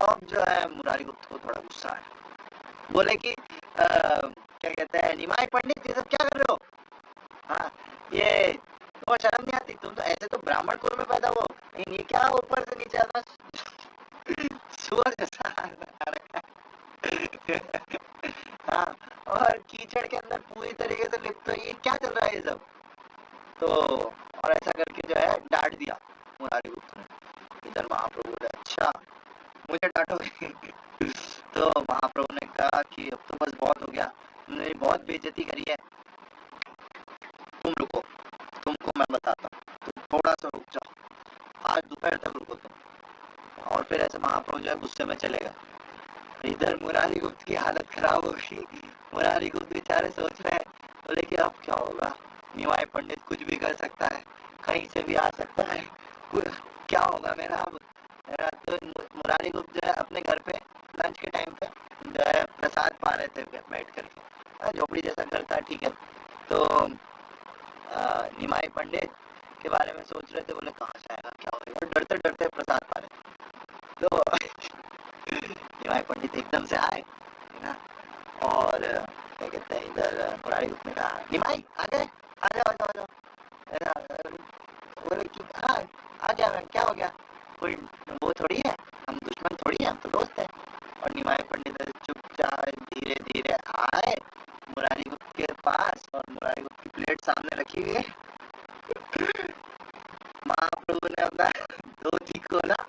अब जो है मुरारी गुप्त को थोड़ा गुस्सा आया, बोले कि क्या कहते हैं, निमाई पंडित ये सब क्या कर रहे हो, हाँ ये तो शर्म नहीं आती, तुम तो ऐसे तो ब्राह्मण कुल में पैदा हो, ये क्या ऊपर से नीचे आता सुअर जैसा हाँ, और कीचड़ के अंदर पूरी तरीके से लिप्त, तो ये क्या चल रहा है ये सब। तो और ऐसा करके जो है डांट दिया मुरारी गुप्त ने। इधर महाप्रभु ने अच्छा मुझे डांटोगे तो महाप्रभु ने कहा कि अब तो बस बहुत हो गया, तुमने बहुत बेइज्जती करी है, तुम रुको, तुमको मैं बताता हूँ, तुम थोड़ा सा रुक जाओ, आज दोपहर तक रुको तुम। और फिर ऐसे महाप्रभु जो है गुस्से में चलेगा। इधर मुरारी गुप्त की हालत खराब हो गई, मुरारी गुप्त बेचारे सोच रहे हैं, बोले कि अब क्या होगा, निमाई पंडित कुछ भी कर सकता है, कहीं से भी आ सकता है, क्या होगा मेरा अब। तो मुरारी गुप्त जो है अपने घर पे लंच के टाइम पे जो है प्रसाद पा रहे थे बैठ करके, झोपड़ी जैसा घर था, ठीक है। तो निमाई पंडित के बारे में सोच रहे थे, बोले कहाँ से आएगा क्या होगा, डरते डरते प्रसाद पा रहे। तो निमाई पंडित एकदम से आए ना, और क्या कहते हैं, इधर मुरारी गुप्त ने कहा निमाई आ गए, आ जाओ आ जाओ आ जाओ, बोले कि हाँ आ गया, मैं क्या हो गया, कोई वो थोड़ी है, हम दुश्मन थोड़ी है, हम तो दोस्त है। और निमाई पंडित चुपचाप धीरे धीरे आए मुरारी गुप्त के पास, और मुरारी गुप्त की प्लेट सामने रखी हुई है, महाप्रभु ने अपना धोती खोला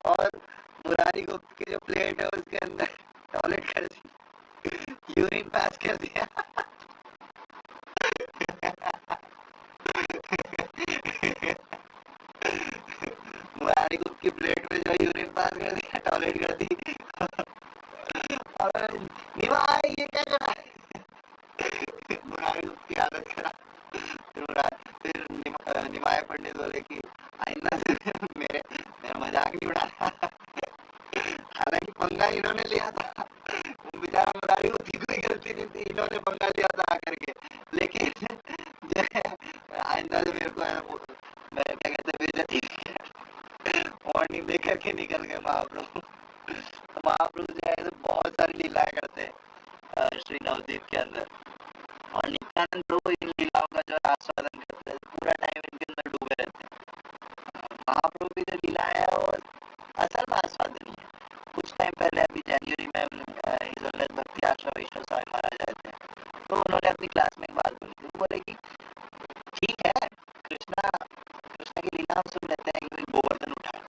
और मुरारी गुप्त की जो प्लेट है उसके अंदर टॉयलेट कर दिया, यूरिन पास कर दिया मुरारी गुप्त की प्लेट में जो यूरिन पास कर दिया, टॉयलेट कर दी और निमाई ये क्या करा मुरारी गुप्त की हालत खराब। फिर निमाई पंडित बोले कि आइंदा से मेरा मजाक नहीं उड़ाना, हालांकि पंगा इन्होंने लिया था, बेचारा मुरारी गुप्त की कोई गलती नहीं थी, इन्होंने पंगा लिया था आकर के, लेकिन जो है आइंदा से मेरे को मैं क्या कहते बेइज्जती वार्निंग दे करके निकल गए महाप्रभु। महाप्रभु जो है बहुत सारी लीलाएं करते हैं श्री नवद्वीप के अंदर, और नित्यानंद प्रभु इन लीलाओं का जो आस्वादन करते हैं, पूरा टाइम इनके अंदर डूबे रहते हैं। महाप्रभु की जो लीला है वो असल में आस्वादनीय है। कुछ टाइम पहले अभी जनवरी में हिजोलत भक्ति आश्रम वैष्णव स्वामी महाराज आए थे, तो उन्होंने अपनी क्लास में एक बात बोली थी, वो बोले कि ठीक है कृष्णा कृष्णा की लीला हम सुन लेते हैं, कि गोवर्धन उठाए,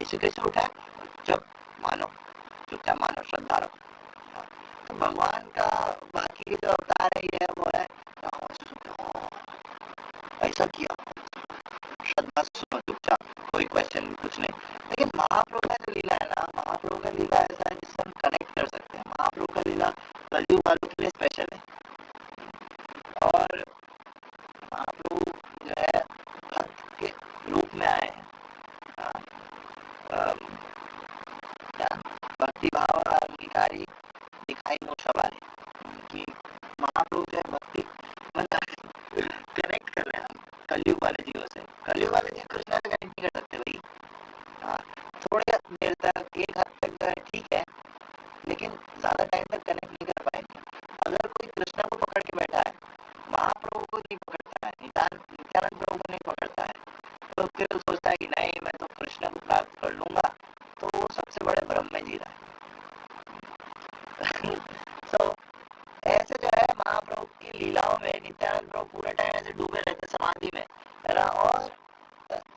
ऐसे कैसे उठाए, जब मानो चुपचाप मानो श्रद्धा रखो। तो भगवान का बाकी जो अवतार है ये वो है ऐसा किया, श्रद्धा से सुनो चुपचाप, कोई क्वेश्चन कुछ नहीं। लेकिन महाप्रभु का जो लीला है ना, महाप्रभु का लीला ऐसा है जिससे हम कनेक्ट कर सकते हैं। महाप्रभु का लीला कलयुग वालों के लिए स्पेशल है, और महाप्रभु जो है भक्त के रूप में आए हैं, भक्ति भाव अंगीकारी दिखाई मोक्षा वाले, कि महाप्रभु जो है भक्ति मतलब कनेक्ट कर रहे हैं कलयुग वाले जीवों से। कलयुग वाले जीव कृष्णा से कनेक्ट नहीं कर सकते भाई, हाँ थोड़े देर तक एक हद तक जो है ठीक है, लेकिन ज्यादा टाइम तक कनेक्ट नहीं कर पाएंगे। अगर कोई कृष्णा को पकड़ के बैठा है, महाप्रभु को नहीं पकड़ता है, फिर वो सोचता है कि नहीं मैं तो कृष्ण को प्राप्त कर लूंगा, तो वो सबसे बड़े भ्रम में जी रहा है। So, ऐसे जो है महाप्रभु की लीलाओं में नित्यानंद प्रभु पूरे टाइम ऐसे डूबे रहते समाधि में, है ना। और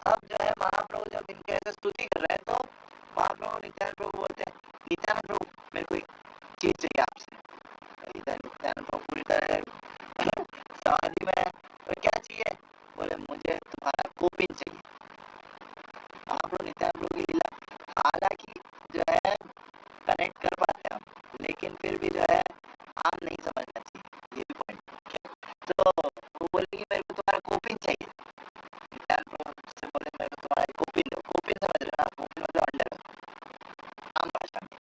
अब जो है महाप्रभु जब इनके ऐसे स्तुति कर रहे हैं तो महाप्रभु नित्यानंद प्रभु बोलते हैं, नित्यानंद प्रभु मेरे को एक चीज चाहिए आपसे। नित्यानंद प्रभु पूरी तरह समाधि में, तो क्या चाहिए? बोले मुझे तुम्हारा कोपिन चाहिए। महाप्रभु नित्यानंद प्रभु की लीला हालांकि जो है कनेक्ट कर पाते हैं हम, लेकिन फिर भी जो है आप नहीं समझना चाहिए, ये भी पॉइंट। तो वो बोले कि मेरे को तुम्हारा कोपिन चाहिए। नित्यानंद प्रभु से बोले मेरे को तुम्हारा कोपिन दो। कोपिन समझ रहे ना? कोपिन मतलब अंडर, आम भाषा में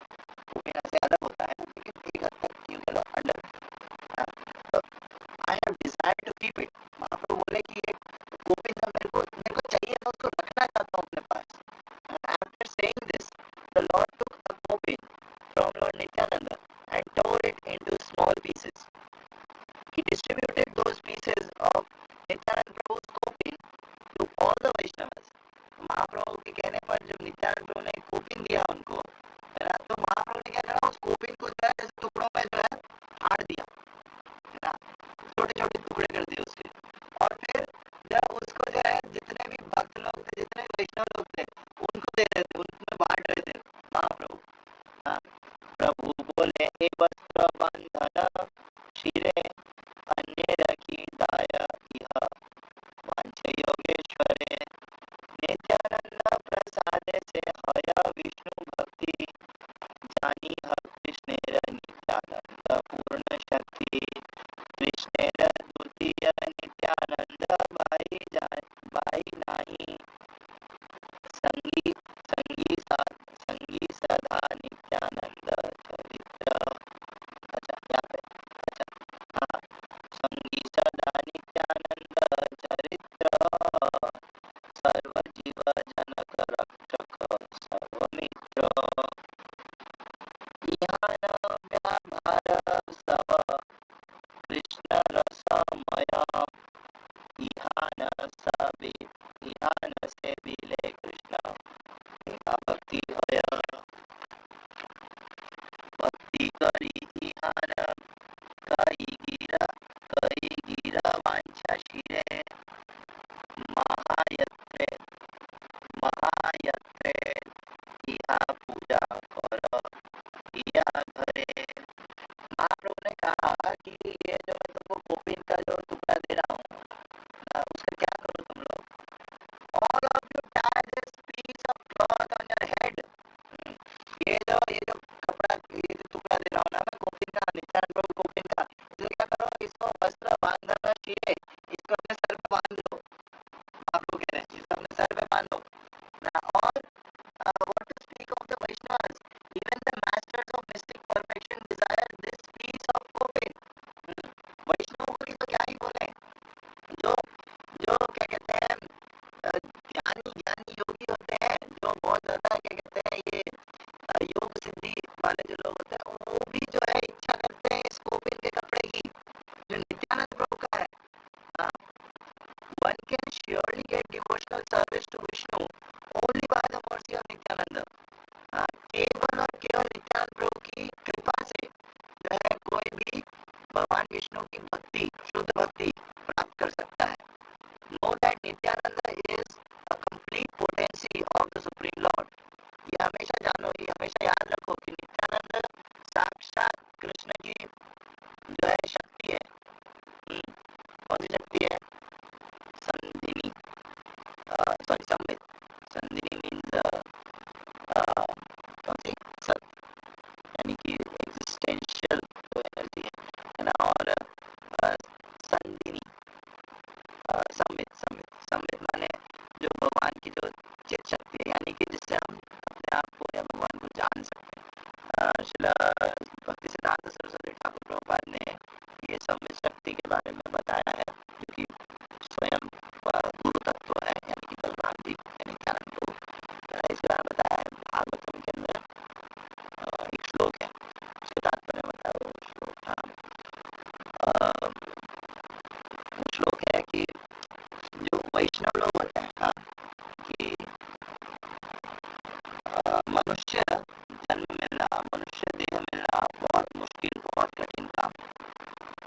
कोपिन से अलग होता है, लेकिन एक हद तक यूं कह लो अंडर। तो I have desire to keep it. Mahaprabhu बोले कि ये कोपिन मेरे को चाहिए, मैं उसको रखना चाहता हूँ अपने पास। After saying this, the Lord took a coffin from Lord Nityananda and tore it into small pieces. He distributed those pieces of Nityananda Prabhu's coffin to all the Vaishnavas. महाप्रभु के कहने पर जब नित्यानंद प्रभु ने कोपिन दिया उनको, है ना, तो महाप्रभु ने क्या करा, उस कोपिन को जो है टुकड़ों में जो है फाड़ दिया, है ना, छोटे छोटे टुकड़े कर दिए उसके। और फिर जब उसको जो है जितने भी भक्त लोग थे, जितने भी वैष्णव लोग थे, उनको दे रहे थे, उनको बांट रहे थे महाप्रभु। हाँ, प्रभु बोले हे वस्त्र बंधन शिरे अन्य रखी दाय इह वांछ योगेश्वरे नित्यानंद प्रसाद से हया विष्णु भक्ति जानी कृष्णेर नित्यानंद पूर्ण शक्ति कृष्णेर द्वितीय नित्यानंद भाई नाही संगी संगी सदा नित्यानंद चरित्र। अच्छा यहाँ पे, अच्छा हाँ, संगी सदा नित्यानंद चरित्र सर्व जीव जनक रक्षक सर्वमित्र इहान व्याभार सब कृष्ण रसमय इहान से बिले कृष्ण भक्ति भय भक्ति करी इहान कई गिरा वांछा शिरे महायत्रे इहा पूजा कर इहा घरे। महाप्रभु ने कहा कि ये जो मैं तुमको कोपिन का जो टुकड़ा दे रहा हूँ, उसका क्या करो तुम लोग? All of you tie this piece of cloth on your head. ये जो कपड़ा, ये जो टुकड़ा दे रहा हूँ ना मैं कोपिन का, नित्यानंद प्रभु कोपिन का, इसको क्या करो, इसको वस्त्र बांधना चाहिए, इसको अपने सर पे बांध लो। आप लोग कह रहे हैं इसको अपने सर पे बांधो। और what to speak of the Vaishnavas, even the masters of mystic perfection desire this piece of copin. वैष्णव की तो क्या ही बोले, जो जो क्या कहते हैं ज्ञानी योगी होते हैं, जो बहुत ज्यादा क्या कहते हैं ये योग सिद्धि वाले जो लोग होते हैं, वो भी जो है इच्छा करते हैं इस कोपिन के कपड़े की जो नित्यानंद प्रभु का है। One can surely get devotional service to Vishnu only by the mercy of Nityananda. केवल और केवल नित्यानंद प्रभु की कृपा से जो है कोई भी भगवान विष्णु की भक्ति, शुद्ध भक्ति प्राप्त कर सकता है। Know that Nityananda is a complete potency of the Supreme Lord. ये हमेशा जानो, ये हमेशा याद रखो कि नित्यानंद साक्षात कृष्ण की जो है शक्ति है। कौन सी शक्ति है? संधिनी, सॉरी संबित। संधिनी मीन्स कौन सी? सत, यानी कि एग्जिस्टेंशियल जो एनर्जी है ना। और संधिनी, संबित माने जो भगवान की जो चित शक्ति है, यानी कि जिससे हम अपने आप को या भगवान को जान सकते हैं। श्रील भक्ति सिद्धांत सरस्वती ठाकुर प्रभुपाद ने ये संबित शक्ति के बारे में बताया है, जो कि स्वयं गुरु तत्व है, यानी कि बलराम जी यानी नित्यानंद प्रभु। इसके बारे में बताया है भागवतम के अंदर एक श्लोक है, उसके तात्पर्य बताया। वो श्लोक था, श्लोक है कि जो वैष्णव लोग होते हैं, मनुष्य जन्म मिलना, मनुष्य देह मिलना बहुत मुश्किल, बहुत कठिन काम,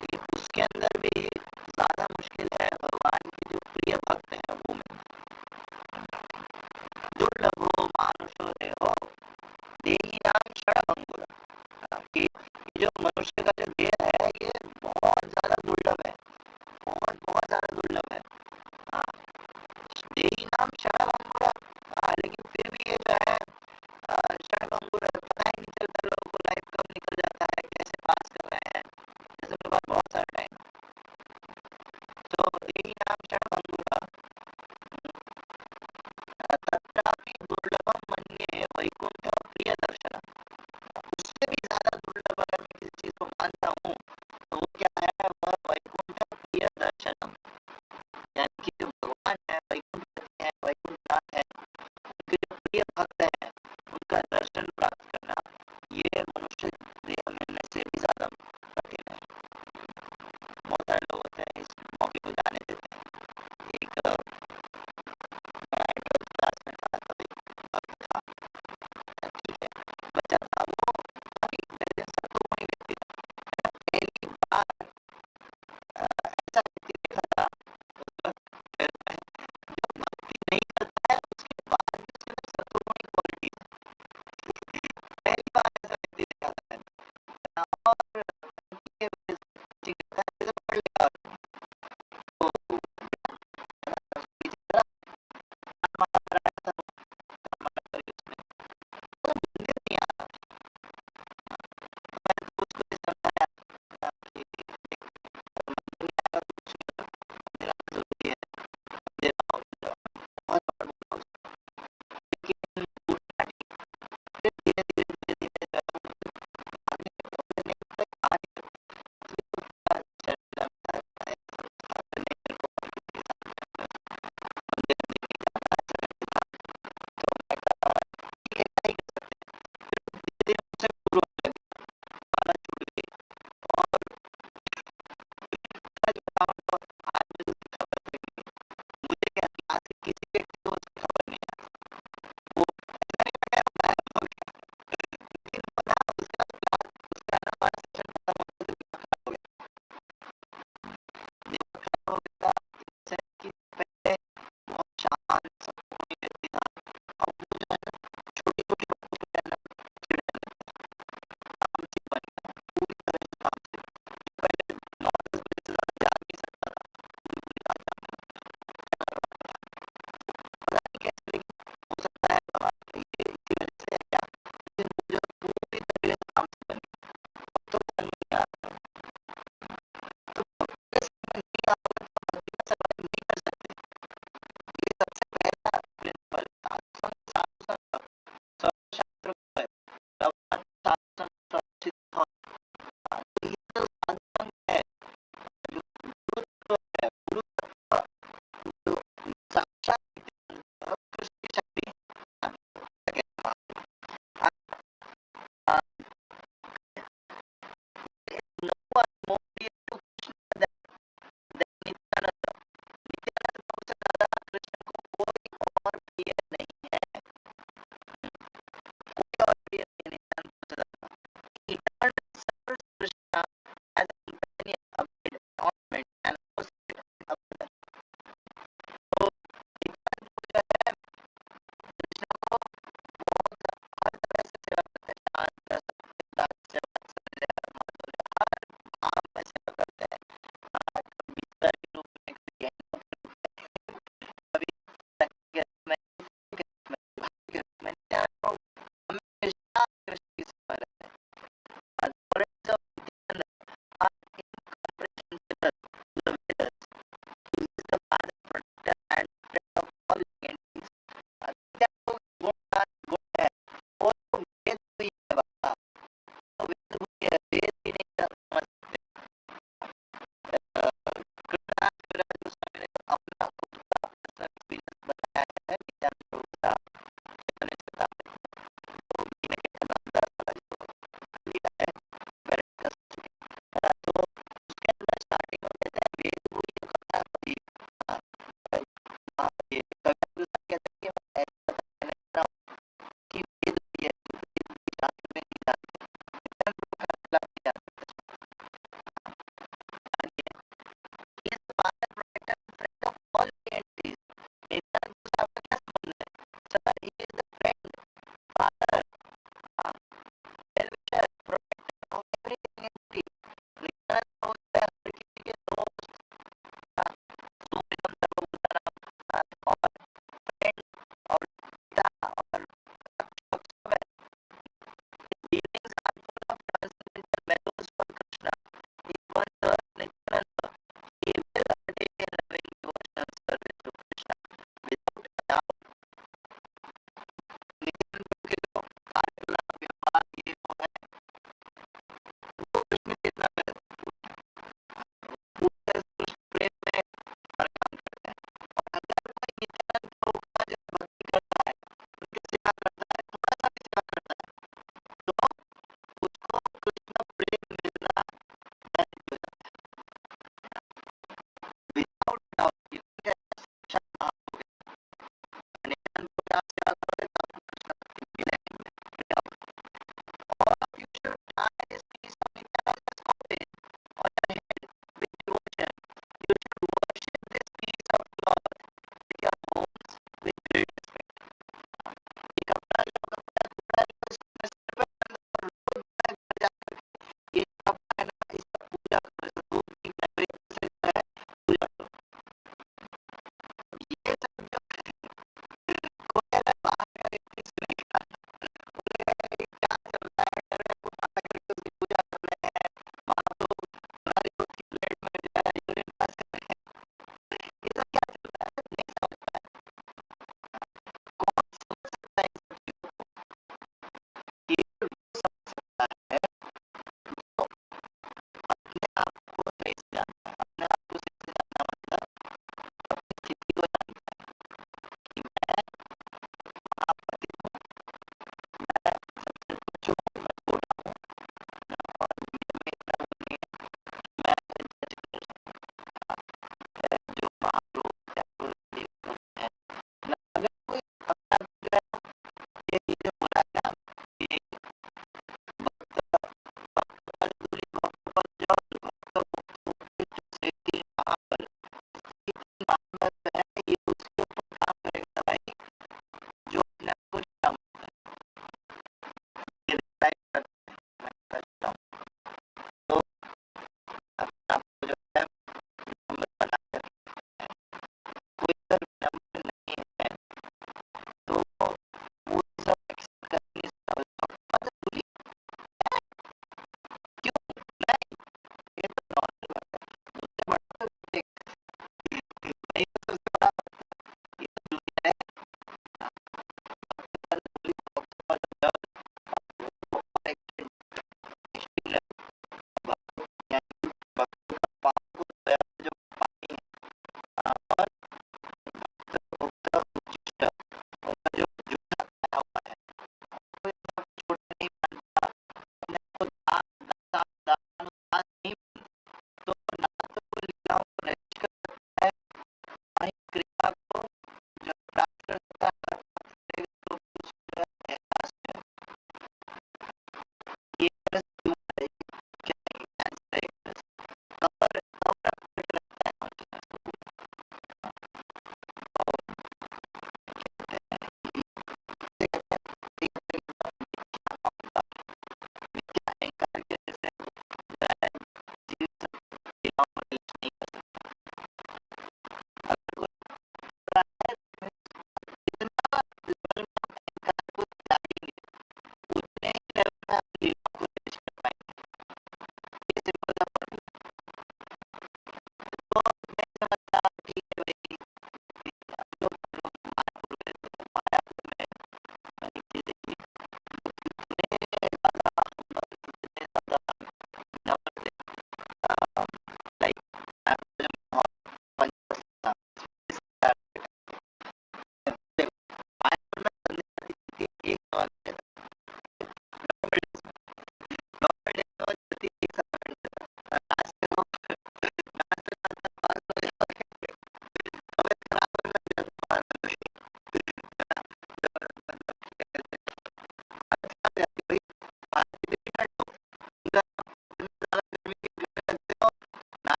लेकिन उसके अंदर भी ज्यादा मुश्किल है भगवान के जो प्रिय भक्त हैं वो मिलना। दुर्लभ हो मानुषो देहो देही नाम क्षणभंगुर, कि जो मनुष्य का जो देह है ये बहुत ज्यादा दुर्लभ है, बहुत बहुत ज्यादा दुर्लभ है। हाँ, देही नाम क्षणभंगुर, लेकिन फिर भी ये जो है क्षणभंगुर, पता ही नहीं चलता लोगों को लाइफ कब निकल जाता है, कैसे पास कर रहे हैं, जैसे मेरे पास बहुत सारा टाइम। तो देही नाम क्षणभंगुर तत्रापि दुर्लभम मन्ये वैकुंठ प्रिय दर्शनम, उससे भी ज्यादा दुर्लभ अगर मैं किसी चीज को मानता हूँ तो वो क्या है, वह वैकुंठ प्रिय दर्शनम, यानी कि जो भगवान है, वैकुंठ है, वैकुंठनाथ है, उनके जो प्रिय भक्त है उनका दर्शन प्राप्त करना, ये मनुष्य देह मिलने से भी ज्यादा कठिन है। बहुत सारे लोग होते हैं इस मौके को जाने देते हैं। एक मैं 12th क्लास में था तब एक भक्त था, ठीक है, बच्चा था वो, काफी मेरे शत्रुघ्न व्यक्ति था। पहली बार ऐसा व्यक्ति देखा था उस वक्त, फिर मैं जब भक्ति नहीं करता है उसके बाद भी उसके अंदर शत्रुघ्न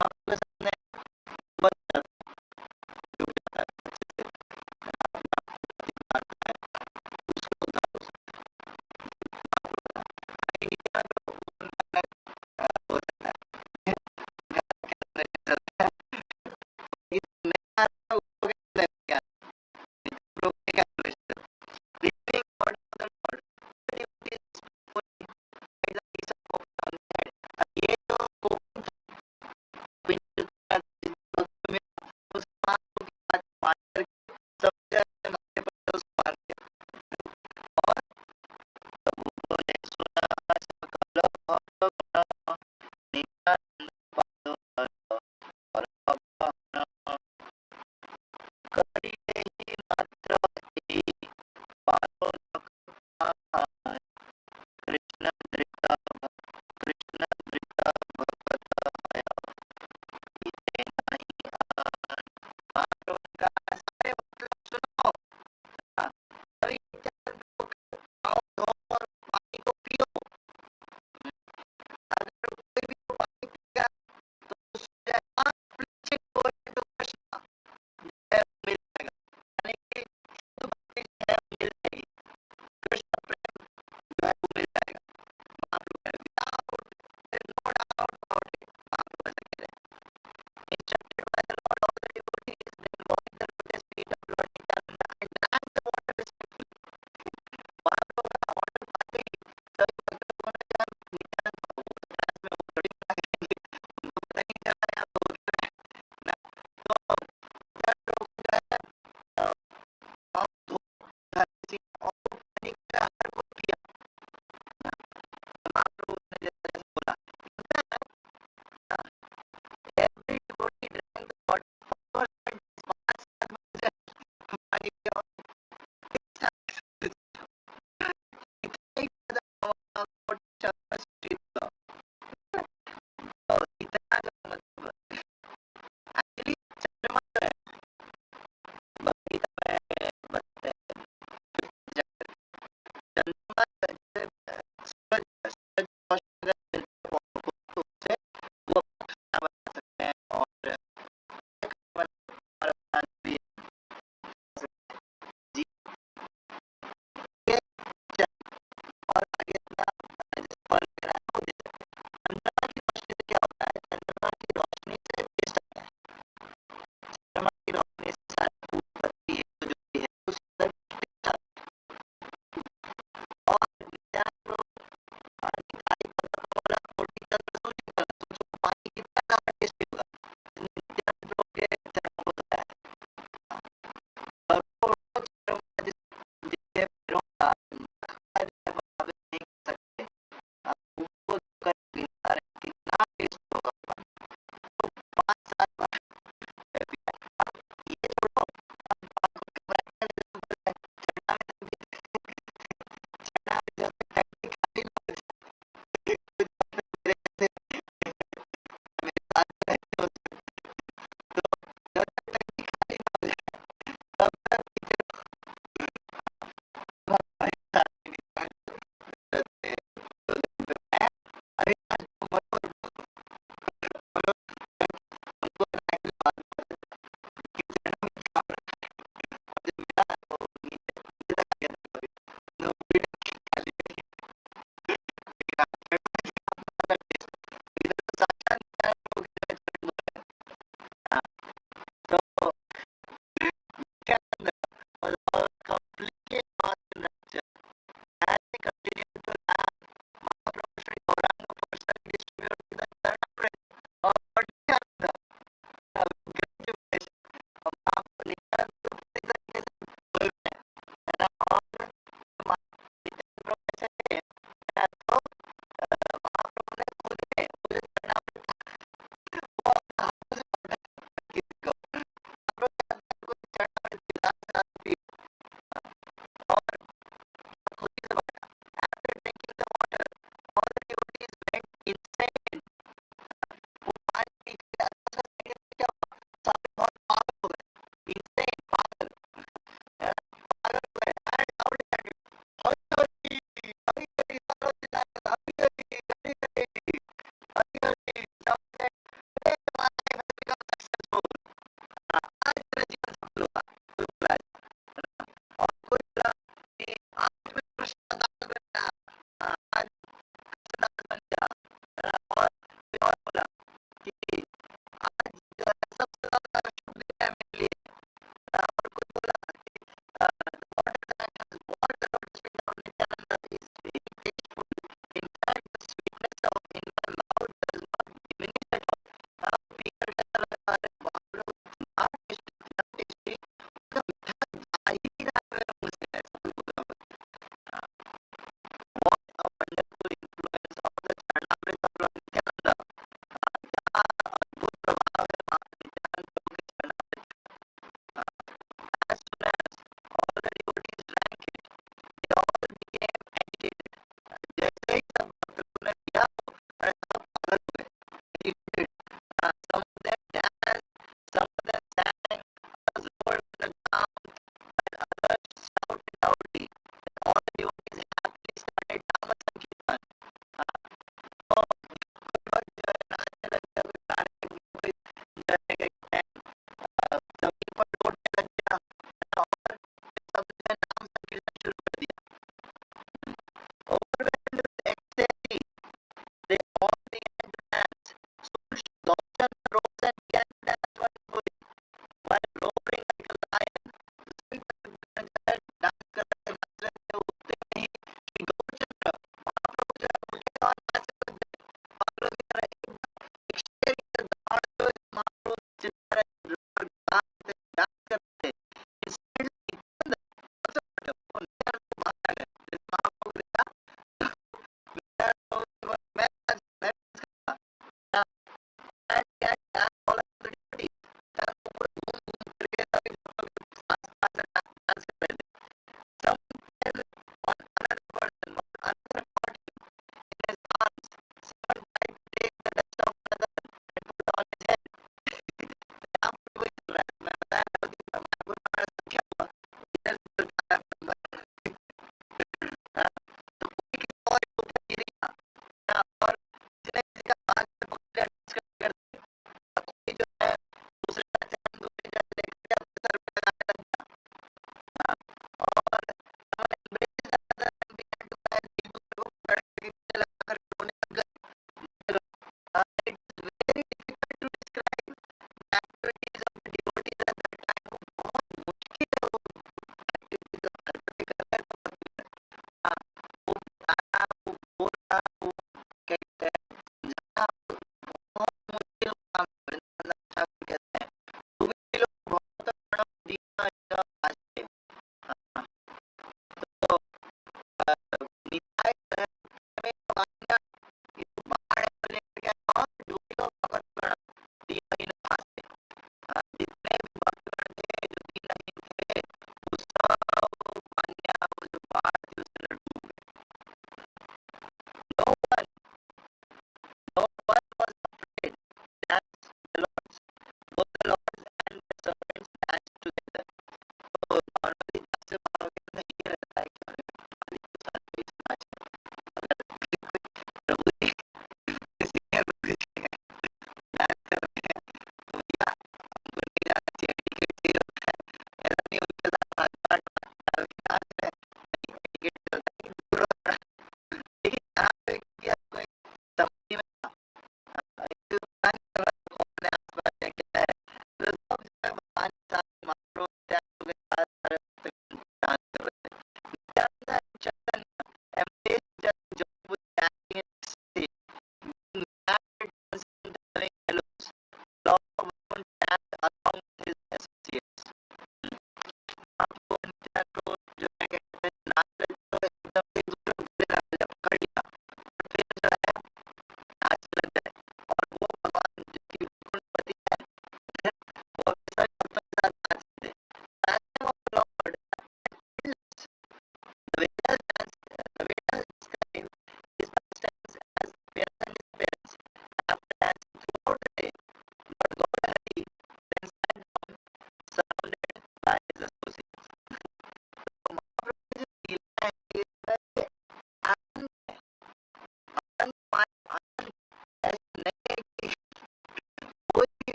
आपके सामने बच जाता है, डूब जाता है अच्छे से, आता है, उसको उतारो, आगे की तरफ हो जाता है, चलता है, नहीं आ रहा, उसको क्या लगेगा, लोग क्या बोलेंगे, living God of the Lord, but it is for the piece of अब ये जो विंटर का में उस बात को मार करके सब जगह माथे पर उसको मार दिया और प्रभु ने सुना सकल भक्त नित्यानंद पादो और अब